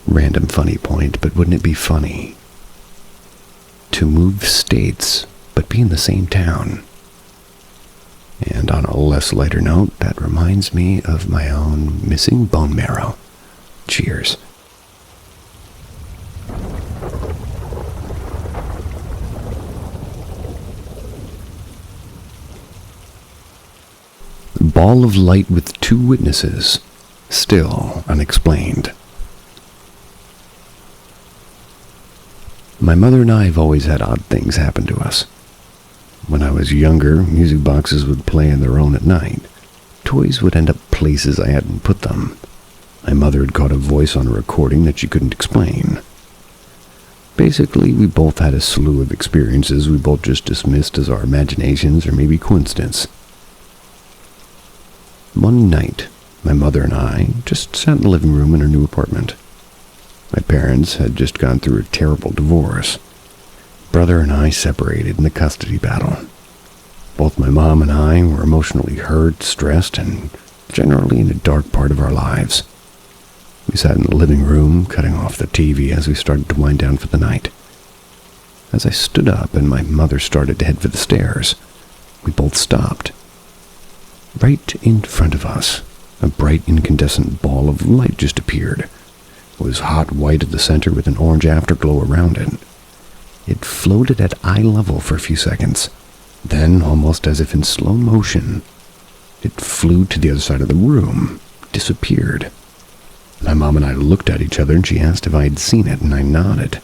Random funny point, but wouldn't it be funny to move states but be in the same town? And on a less lighter note, that reminds me of my own missing bone marrow. Cheers. Ball of light with 2 witnesses, still unexplained. My mother and I have always had odd things happen to us. When I was younger, music boxes would play on their own at night. Toys would end up places I hadn't put them. My mother had caught a voice on a recording that she couldn't explain. Basically, we both had a slew of experiences we both just dismissed as our imaginations or maybe coincidence. One night, my mother and I just sat in the living room in our new apartment. My parents had just gone through a terrible divorce. Brother and I separated in the custody battle. Both my mom and I were emotionally hurt, stressed, and generally in a dark part of our lives. We sat in the living room, cutting off the TV as we started to wind down for the night. As I stood up and my mother started to head for the stairs, we both stopped. Right in front of us, a bright incandescent ball of light just appeared. It was hot white at the center with an orange afterglow around it. It floated at eye level for a few seconds. Then, almost as if in slow motion, it flew to the other side of the room, disappeared. My mom and I looked at each other and she asked if I had seen it, and I nodded.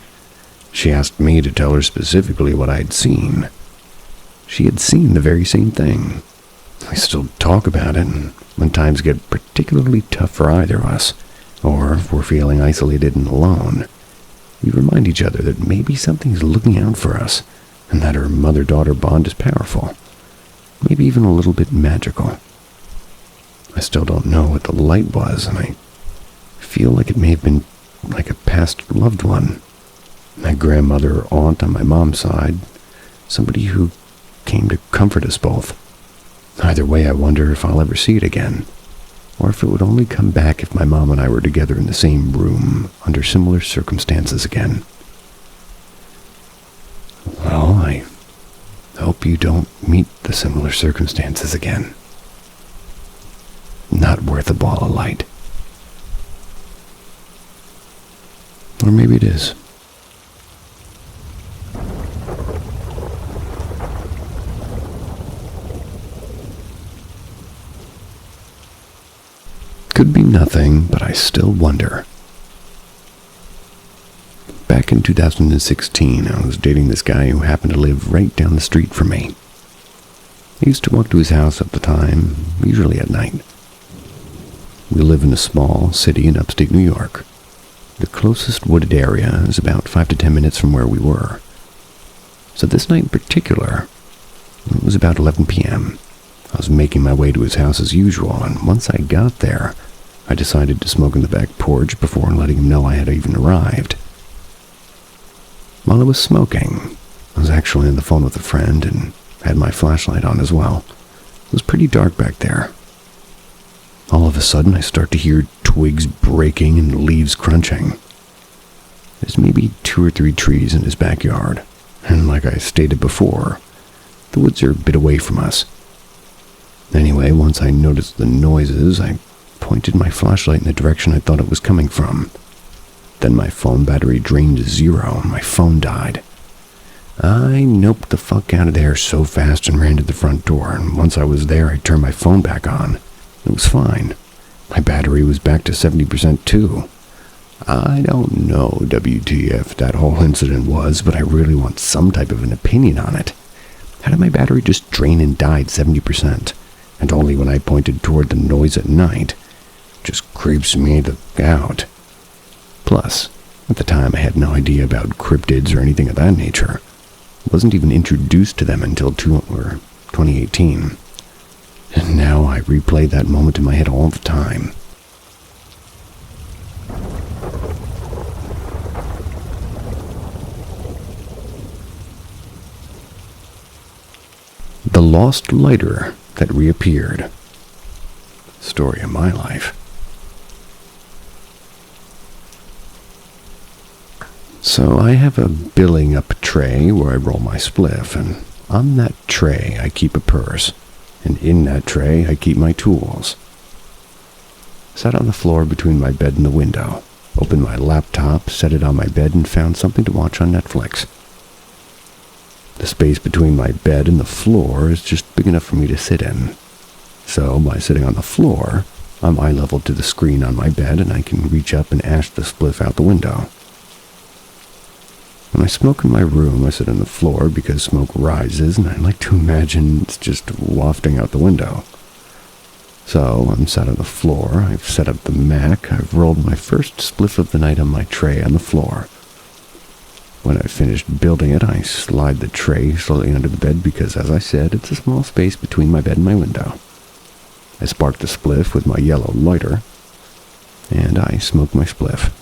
She asked me to tell her specifically what I had seen. She had seen the very same thing. We still talk about it, and when times get particularly tough for either of us, or if we're feeling isolated and alone, we remind each other that maybe something's looking out for us, and that our mother-daughter bond is powerful, maybe even a little bit magical. I still don't know what the light was, and I feel like it may have been like a past loved one. My grandmother or aunt on my mom's side, somebody who came to comfort us both. Either way, I wonder if I'll ever see it again, or if it would only come back if my mom and I were together in the same room under similar circumstances again. Well, I hope you don't meet the similar circumstances again. Not worth a ball of light. Or maybe it is. Could be nothing, but I still wonder. Back in 2016, I was dating this guy who happened to live right down the street from me. I used to walk to his house at the time, usually at night. We live in a small city in upstate New York. The closest wooded area is about 5 to 10 minutes from where we were. So this night in particular, it was about 11 p.m. I was making my way to his house as usual, and once I got there, I decided to smoke in the back porch before letting him know I had even arrived. While I was smoking, I was actually on the phone with a friend and had my flashlight on as well. It was pretty dark back there. All of a sudden, I start to hear twigs breaking and leaves crunching. There's maybe 2 or 3 trees in his backyard, and like I stated before, the woods are a bit away from us. Anyway, once I noticed the noises, I pointed my flashlight in the direction I thought it was coming from. Then my phone battery drained to 0 and my phone died. I noped the fuck out of there so fast and ran to the front door, and once I was there, I turned my phone back on. It was fine. My battery was back to 70% too. I don't know WTF that whole incident was, but I really want some type of an opinion on it. How did my battery just drain and die at 70%? And only when I pointed toward the noise at night. Just creeps me the out. Plus, at the time I had no idea about cryptids or anything of that nature. Wasn't even introduced to them until 2018. And now I replay that moment in my head all the time. The lost lighter that reappeared. Story of my life. So I have a billing up tray where I roll my spliff, and on that tray I keep a purse, and in that tray I keep my tools. Sat on the floor between my bed and the window, opened my laptop, set it on my bed, and found something to watch on Netflix. The space between my bed and the floor is just big enough for me to sit in. So, by sitting on the floor, I'm eye level to the screen on my bed, and I can reach up and ash the spliff out the window. When I smoke in my room, I sit on the floor because smoke rises, and I like to imagine it's just wafting out the window. So, I'm sat on the floor, I've set up the Mac, I've rolled my first spliff of the night on my tray on the floor. When I've finished building it, I slide the tray slowly under the bed because, as I said, it's a small space between my bed and my window. I spark the spliff with my yellow lighter, and I smoke my spliff.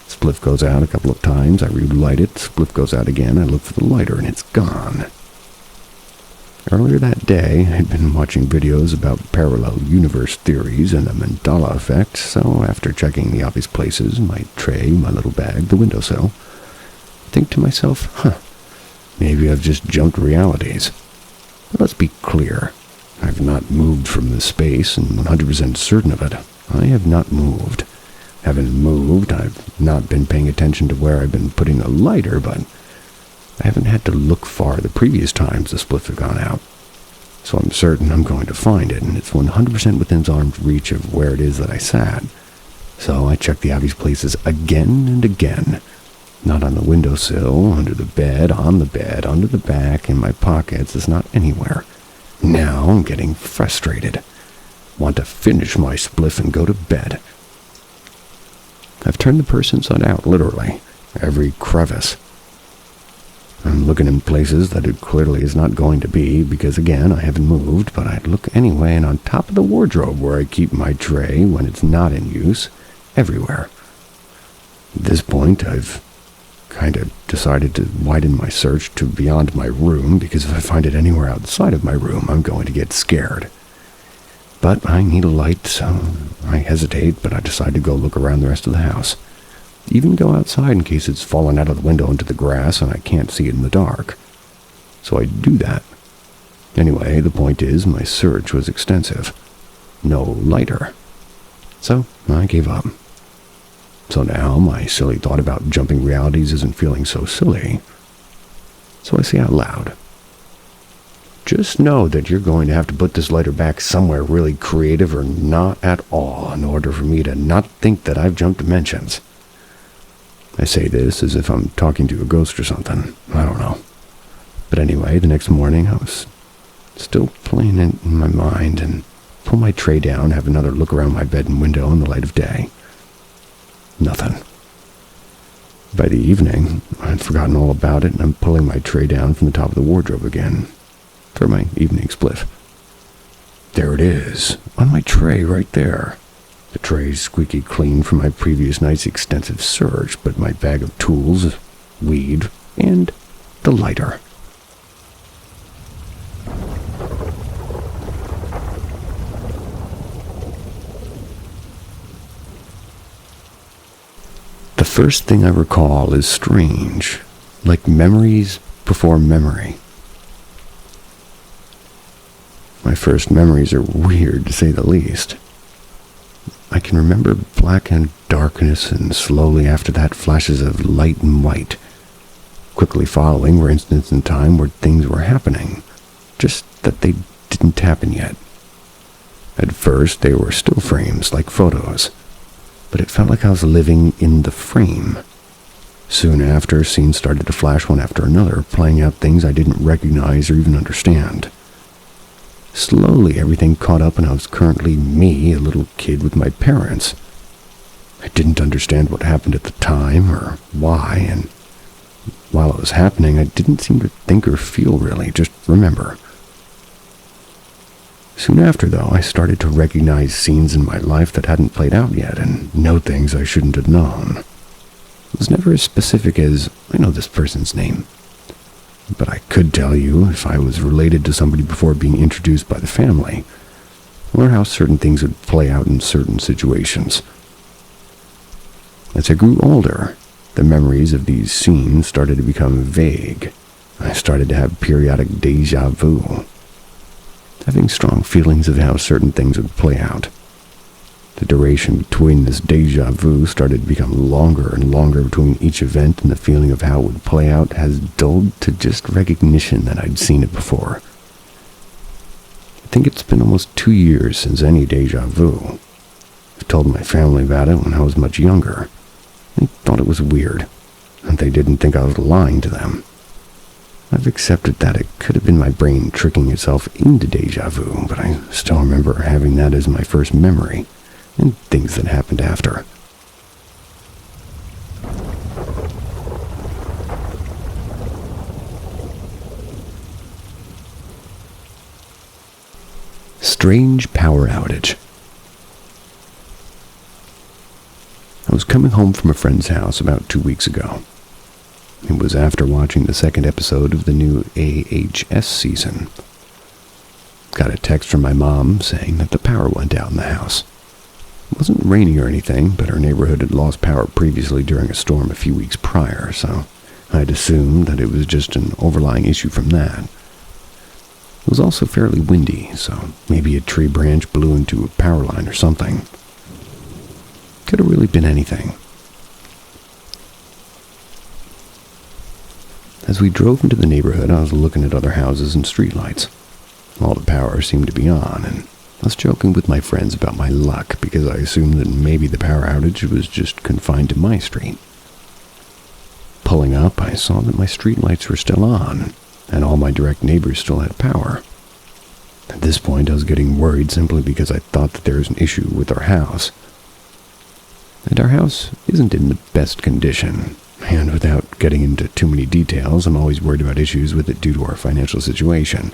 Spliff goes out a couple of times, I relight it, spliff goes out again, I look for the lighter, and it's gone. Earlier that day, I'd been watching videos about parallel universe theories and the Mandela effect, so after checking the obvious places, my tray, my little bag, the windowsill, I think to myself, maybe I've just jumped realities. But let's be clear. I've not moved from this space, and 100% certain of it. I have not moved. Haven't moved, I've not been paying attention to where I've been putting the lighter, but I haven't had to look far the previous times the spliff have gone out. So I'm certain I'm going to find it, and it's 100% within arm's reach of where it is that I sat. So I check the obvious places again and again. Not on the windowsill, under the bed, on the bed, under the back, in my pockets. It's not anywhere. Now I'm getting frustrated. Want to finish my spliff and go to bed. I've turned the purse inside out, literally. Every crevice. I'm looking in places that it clearly is not going to be, because again, I haven't moved, but I'd look anyway, and on top of the wardrobe where I keep my tray when it's not in use, everywhere. At this point, I've kind of decided to widen my search to beyond my room, because if I find it anywhere outside of my room, I'm going to get scared. But I need a light, so I hesitate, but I decide to go look around the rest of the house. Even go outside in case it's fallen out of the window into the grass and I can't see it in the dark. So I do that. Anyway, the point is, my search was extensive. No lighter. So I gave up. So now my silly thought about jumping realities isn't feeling so silly. So I say out loud, just know that you're going to have to put this lighter back somewhere really creative or not at all in order for me to not think that I've jumped dimensions. I say this as if I'm talking to a ghost or something. I don't know. But anyway, the next morning I was still playing it in my mind and pull my tray down, have another look around my bed and window in the light of day. Nothing. By the evening, I'd forgotten all about it, and I'm pulling my tray down from the top of the wardrobe again for my evening spliff. There it is, on my tray right there. The tray's squeaky clean from my previous night's extensive search, but my bag of tools, weed, and the lighter. The first thing I recall is strange, like memories before memory. My first memories are weird, to say the least. I can remember black and darkness, and slowly after that flashes of light and white. Quickly following were instants in time where things were happening, just that they didn't happen yet. At first, they were still frames, like photos, but it felt like I was living in the frame. Soon after, scenes started to flash one after another, playing out things I didn't recognize or even understand. Slowly, everything caught up and I was currently me, a little kid with my parents. I didn't understand what happened at the time or why, and while it was happening, I didn't seem to think or feel really, just remember. Soon after, though, I started to recognize scenes in my life that hadn't played out yet and know things I shouldn't have known. It was never as specific as, I know this person's name. But I could tell you if I was related to somebody before being introduced by the family, or how certain things would play out in certain situations. As I grew older, the memories of these scenes started to become vague. I started to have periodic déjà vu, having strong feelings of how certain things would play out. The duration between this déjà vu started to become longer and longer between each event, and the feeling of how it would play out has dulled to just recognition that I'd seen it before. I think it's been almost 2 years since any déjà vu. I told my family about it when I was much younger. They thought it was weird, and they didn't think I was lying to them. I've accepted that it could have been my brain tricking itself into déjà vu, but I still remember having that as my first memory, and things that happened after. Strange power outage. I was coming home from a friend's house about 2 weeks ago. It was after watching the second episode of the new AHS season. Got a text from my mom saying that the power went out in the house. It wasn't raining or anything, but our neighborhood had lost power previously during a storm a few weeks prior, so I'd assumed that it was just an overlying issue from that. It was also fairly windy, so maybe a tree branch blew into a power line or something. Could have really been anything. As we drove into the neighborhood, I was looking at other houses and streetlights. All the power seemed to be on, and I was joking with my friends about my luck because I assumed that maybe the power outage was just confined to my street. Pulling up, I saw that my streetlights were still on, and all my direct neighbors still had power. At this point, I was getting worried simply because I thought that there was an issue with our house. And our house isn't in the best condition, and without getting into too many details, I'm always worried about issues with it due to our financial situation.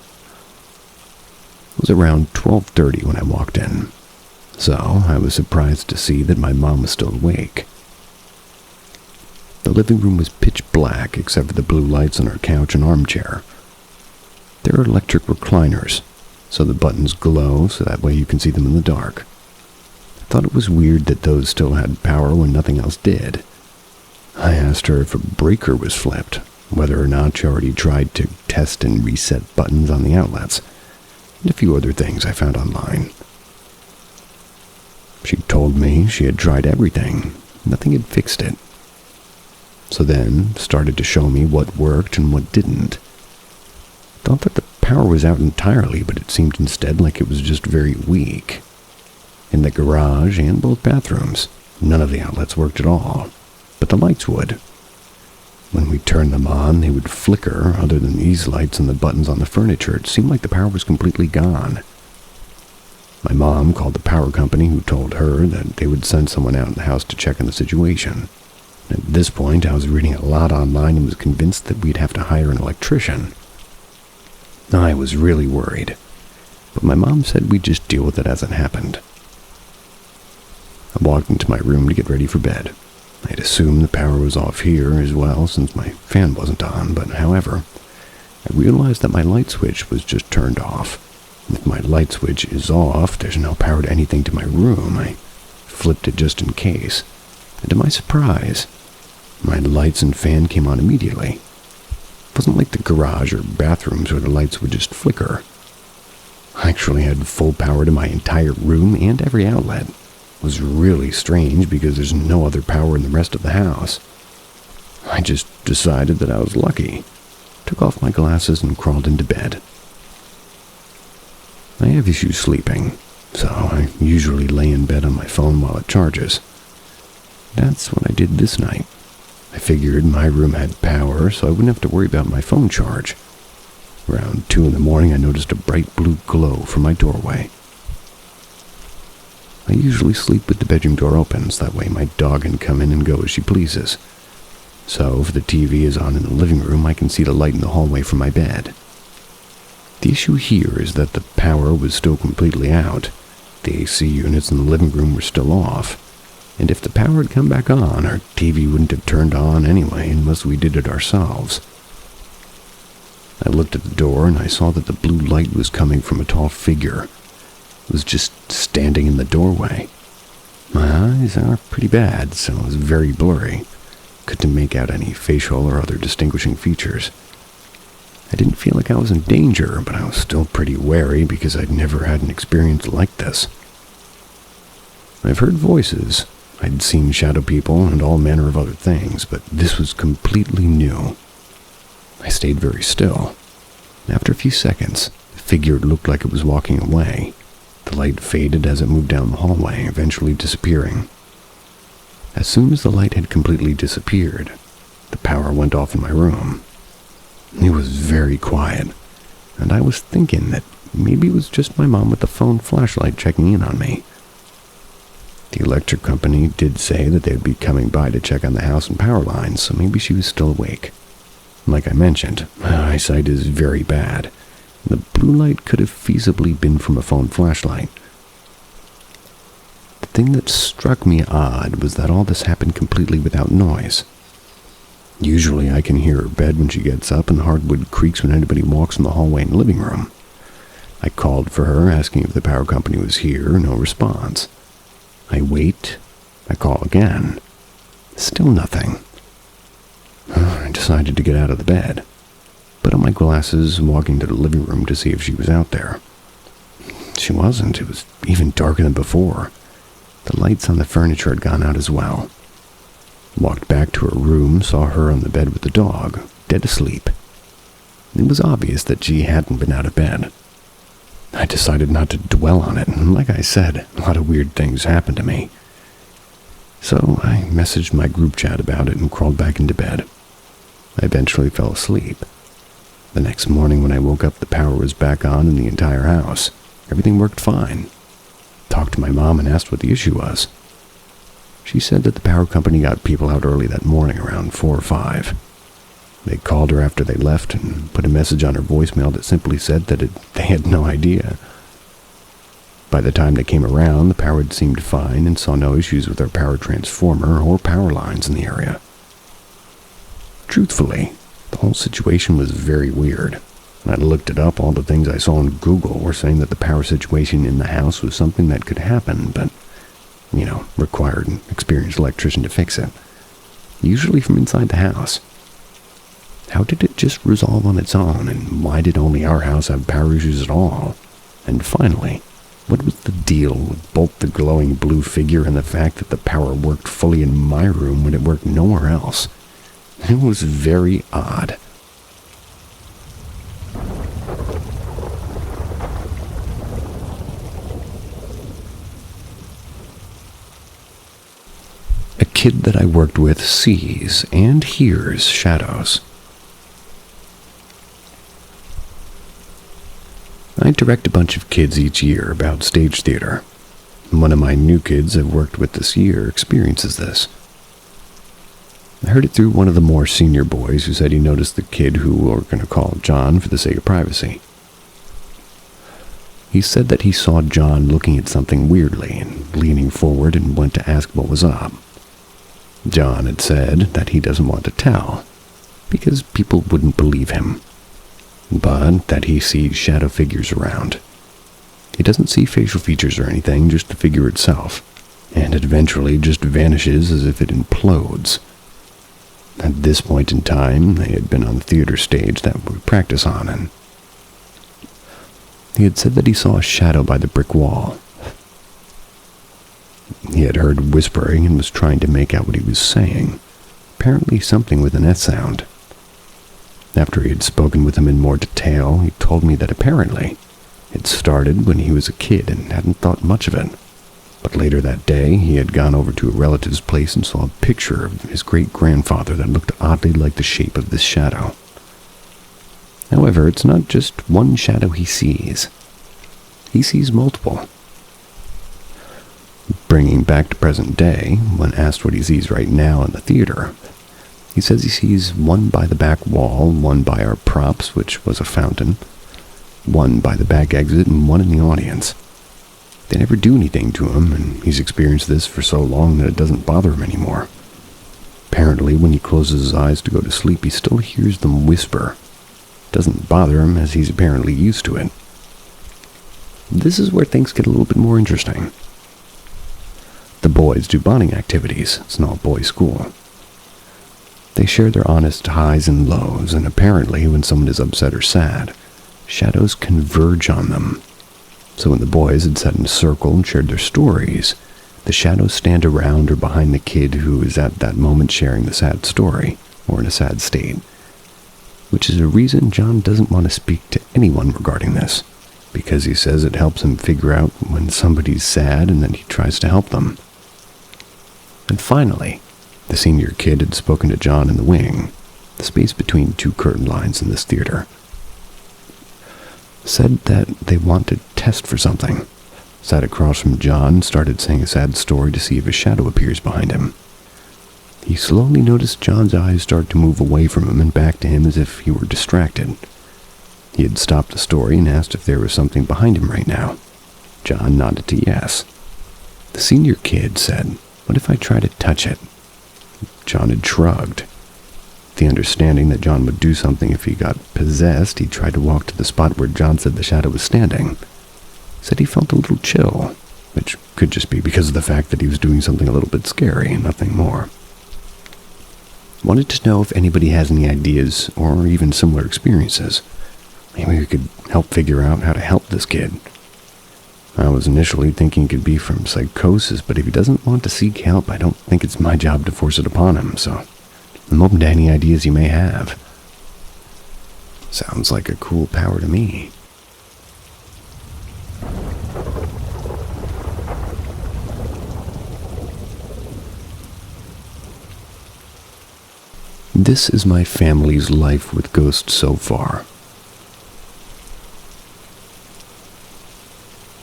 It was around 12:30 when I walked in, so I was surprised to see that my mom was still awake. The living room was pitch black except for the blue lights on our couch and armchair. There are electric recliners, so the buttons glow so that way you can see them in the dark. I thought it was weird that those still had power when nothing else did. I asked her if a breaker was flipped, whether or not she already tried to test and reset buttons on the outlets, and a few other things I found online. She told me she had tried everything. Nothing had fixed it. So then started to show me what worked and what didn't. Thought that the power was out entirely, but it seemed instead like it was just very weak. In the garage and both bathrooms, none of the outlets worked at all, but the lights would. When we turned them on, they would flicker. Other than these lights and the buttons on the furniture, it seemed like the power was completely gone. My mom called the power company, who told her that they would send someone out in the house to check on the situation. At this point, I was reading a lot online and was convinced that we'd have to hire an electrician. I was really worried, but my mom said we'd just deal with it as it happened. I walked into my room to get ready for bed. I'd assumed the power was off here as well since my fan wasn't on, but however, I realized that my light switch was just turned off. If my light switch is off, there's no power to anything to my room. I flipped it just in case, and to my surprise, my lights and fan came on immediately. It wasn't like the garage or bathrooms where the lights would just flicker. I actually had full power to my entire room and every outlet. It was really strange because there's no other power in the rest of the house. I just decided that I was lucky, took off my glasses and crawled into bed. I have issues sleeping, so I usually lay in bed on my phone while it charges. That's what I did this night. I figured my room had power, so I wouldn't have to worry about my phone charge. Around 2 in the morning, I noticed a bright blue glow from my doorway. I usually sleep with the bedroom door open, so that way my dog can come in and go as she pleases. So if the TV is on in the living room, I can see the light in the hallway from my bed. The issue here is that the power was still completely out. The AC units in the living room were still off. And if the power had come back on, our TV wouldn't have turned on anyway unless we did it ourselves. I looked at the door and I saw that the blue light was coming from a tall figure. It was just standing in the doorway. My eyes are pretty bad, so it was very blurry. Couldn't make out any facial or other distinguishing features. I didn't feel like I was in danger, but I was still pretty wary because I'd never had an experience like this. I've heard voices. I'd seen shadow people and all manner of other things, but this was completely new. I stayed very still. After a few seconds, the figure looked like it was walking away. The light faded as it moved down the hallway, eventually disappearing. As soon as the light had completely disappeared, the power went off in my room. It was very quiet, and I was thinking that maybe it was just my mom with the phone flashlight checking in on me. The electric company did say that they'd be coming by to check on the house and power lines, so maybe she was still awake. Like I mentioned, my eyesight is very bad. The blue light could have feasibly been from a phone flashlight. The thing that struck me odd was that all this happened completely without noise. Usually I can hear her bed when she gets up and the hardwood creaks when anybody walks in the hallway and living room. I called for her, asking if the power company was here, no response. I wait, I call again. Still nothing. I decided to get out of the bed, put on my glasses, walking to the living room to see if she was out there. She wasn't. It was even darker than before. The lights on the furniture had gone out as well. Walked back to her room, saw her on the bed with the dog, dead asleep. It was obvious that she hadn't been out of bed. I decided not to dwell on it, and like I said, a lot of weird things happened to me. So I messaged my group chat about it and crawled back into bed. I eventually fell asleep. The next morning when I woke up, the power was back on in the entire house. Everything worked fine. Talked to my mom and asked what the issue was. She said that the power company got people out early that morning around 4 or 5. They called her after they left and put a message on her voicemail that simply said that they had no idea. By the time they came around, the power had seemed fine and saw no issues with our power transformer or power lines in the area. Truthfully, the whole situation was very weird. When I looked it up, all the things I saw on Google were saying that the power situation in the house was something that could happen, but, required an experienced electrician to fix it. Usually from inside the house. How did it just resolve on its own, and why did only our house have power issues at all? And finally, what was the deal with both the glowing blue figure and the fact that the power worked fully in my room when it worked nowhere else? It was very odd. A kid that I worked with sees and hears shadows. I direct a bunch of kids each year about stage theater. One of my new kids I've worked with this year experiences this. I heard it through one of the more senior boys who said he noticed the kid who we're going to call John for the sake of privacy. He said that he saw John looking at something weirdly and leaning forward and went to ask what was up. John had said that he doesn't want to tell because people wouldn't believe him, but that he sees shadow figures around. He doesn't see facial features or anything, just the figure itself, and it eventually just vanishes as if it implodes. At this point in time, they had been on the theater stage that we practice on, and he had said that he saw a shadow by the brick wall. He had heard whispering and was trying to make out what he was saying, apparently something with an S sound. After he had spoken with him in more detail, he told me that apparently it started when he was a kid and hadn't thought much of it. But later that day, he had gone over to a relative's place and saw a picture of his great-grandfather that looked oddly like the shape of this shadow. However, it's not just one shadow he sees. He sees multiple. Bringing back to present day, when asked what he sees right now in the theater, he says he sees one by the back wall, one by our props, which was a fountain, one by the back exit, and one in the audience. They never do anything to him, and he's experienced this for so long that it doesn't bother him anymore. Apparently, when he closes his eyes to go to sleep, he still hears them whisper. It doesn't bother him, as he's apparently used to it. This is where things get a little bit more interesting. The boys do bonding activities. It's an all-boys school. They share their honest highs and lows, and apparently, when someone is upset or sad, shadows converge on them. So when the boys had sat in a circle and shared their stories, the shadows stand around or behind the kid who is at that moment sharing the sad story, or in a sad state. Which is a reason John doesn't want to speak to anyone regarding this, because he says it helps him figure out when somebody's sad and then he tries to help them. And finally, the senior kid had spoken to John in the wing, the space between two curtain lines in this theater. Said that they want to test for something. Sat across from John and started saying a sad story to see if a shadow appears behind him. He slowly noticed John's eyes start to move away from him and back to him as if he were distracted. He had stopped the story and asked if there was something behind him right now. John nodded to yes. The senior kid said, "What if I try to touch it?" John had shrugged. The understanding that John would do something if he got possessed, he tried to walk to the spot where John said the shadow was standing. Said he felt a little chill, which could just be because of the fact that he was doing something a little bit scary and nothing more. Wanted to know if anybody has any ideas or even similar experiences. Maybe we could help figure out how to help this kid. I was initially thinking it could be from psychosis, but if he doesn't want to seek help, I don't think it's my job to force it upon him, so I'm open to any ideas you may have. Sounds like a cool power to me. This is my family's life with ghosts so far.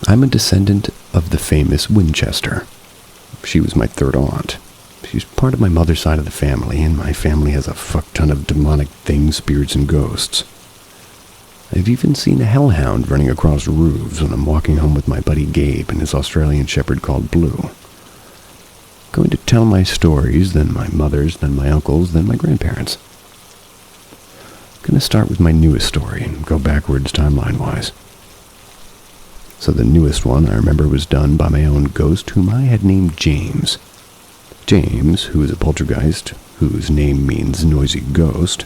I'm a descendant of the famous Winchester. She was my third aunt. She's part of my mother's side of the family, and my family has a fuck ton of demonic things, spirits, and ghosts. I've even seen a hellhound running across roofs when I'm walking home with my buddy Gabe and his Australian shepherd called Blue. Going to tell my stories, then my mother's, then my uncle's, then my grandparents. Gonna start with my newest story and go backwards timeline-wise. So the newest one I remember was done by my own ghost, whom I had named James. James, who is a poltergeist, whose name means noisy ghost,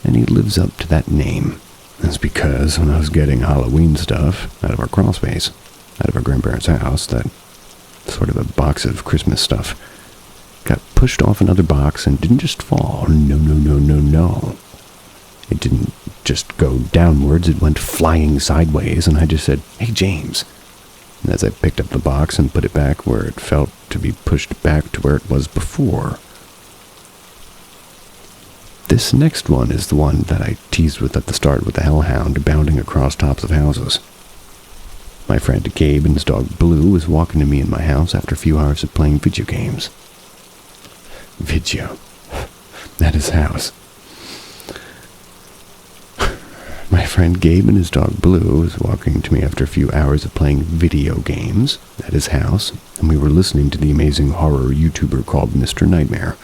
and he lives up to that name. That's because when I was getting Halloween stuff out of our crawl space, out of our grandparents' house, that sort of a box of Christmas stuff got pushed off another box and didn't just fall. No. It didn't just go downwards, it went flying sideways, and I just said, "Hey, James." And as I picked up the box and put it back where it felt to be pushed back to where it was before. This next one is the one that I teased with at the start with the hellhound bounding across tops of houses. My friend Gabe and his dog Blue was walking to me in my house after a few hours of playing video games. Video. At his house. My friend Gabe and his dog Blue was walking to me after a few hours of playing video games at his house, and we were listening to the amazing horror YouTuber called Mr. Nightmare.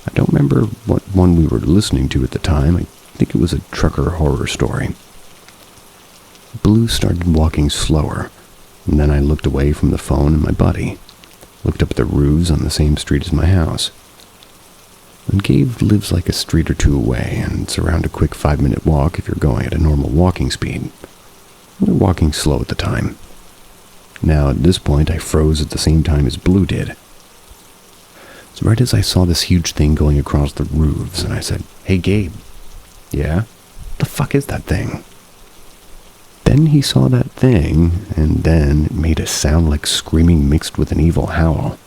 I don't remember what one we were listening to at the time. I think it was a trucker horror story. Blue started walking slower, and then I looked away from the phone and my buddy, looked up at the roofs on the same street as my house. And Gabe lives like a street or two away, and it's around a quick 5-minute walk if you're going at a normal walking speed. We were walking slow at the time. Now, at this point, I froze at the same time as Blue did. It's right as I saw this huge thing going across the roofs, and I said, "Hey, Gabe." "Yeah? The fuck is that thing?" Then he saw that thing, and then it made a sound like screaming mixed with an evil howl.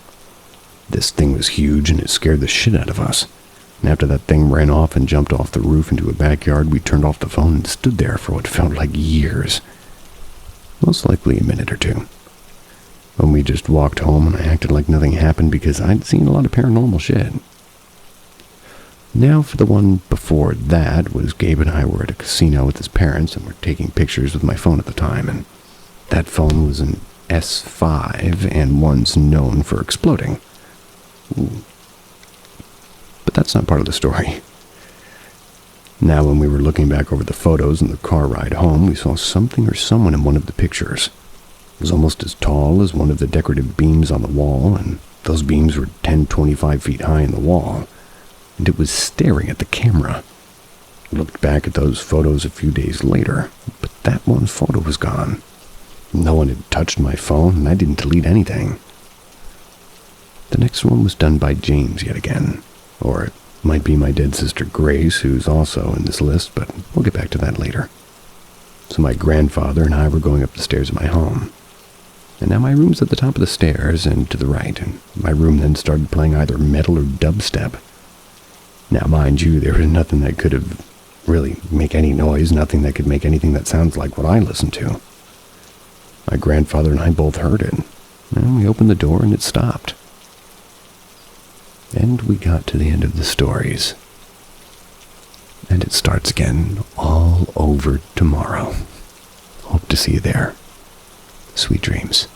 This thing was huge, and it scared the shit out of us. And after that thing ran off and jumped off the roof into a backyard, we turned off the phone and stood there for what felt like years. Most likely a minute or two. When we just walked home and I acted like nothing happened because I'd seen a lot of paranormal shit. Now for the one before that was Gabe and I were at a casino with his parents and were taking pictures with my phone at the time, and that phone was an S5 and one's known for exploding. Ooh. But that's not part of the story. Now when we were looking back over the photos in the car ride home, we saw something or someone in one of the pictures. It was almost as tall as one of the decorative beams on the wall, and those beams were 10-25 feet high in the wall, and it was staring at the camera. I looked back at those photos a few days later, but that one photo was gone. No one had touched my phone, and I didn't delete anything. The next one was done by James yet again, or it might be my dead sister Grace, who's also in this list, but we'll get back to that later. So my grandfather and I were going up the stairs of my home. And now my room's at the top of the stairs and to the right, and my room then started playing either metal or dubstep. Now, mind you, there was nothing that could have really make any noise, nothing that could make anything that sounds like what I listened to. My grandfather and I both heard it, and we opened the door and it stopped. And we got to the end of the stories. And it starts again all over tomorrow. Hope to see you there. Sweet dreams.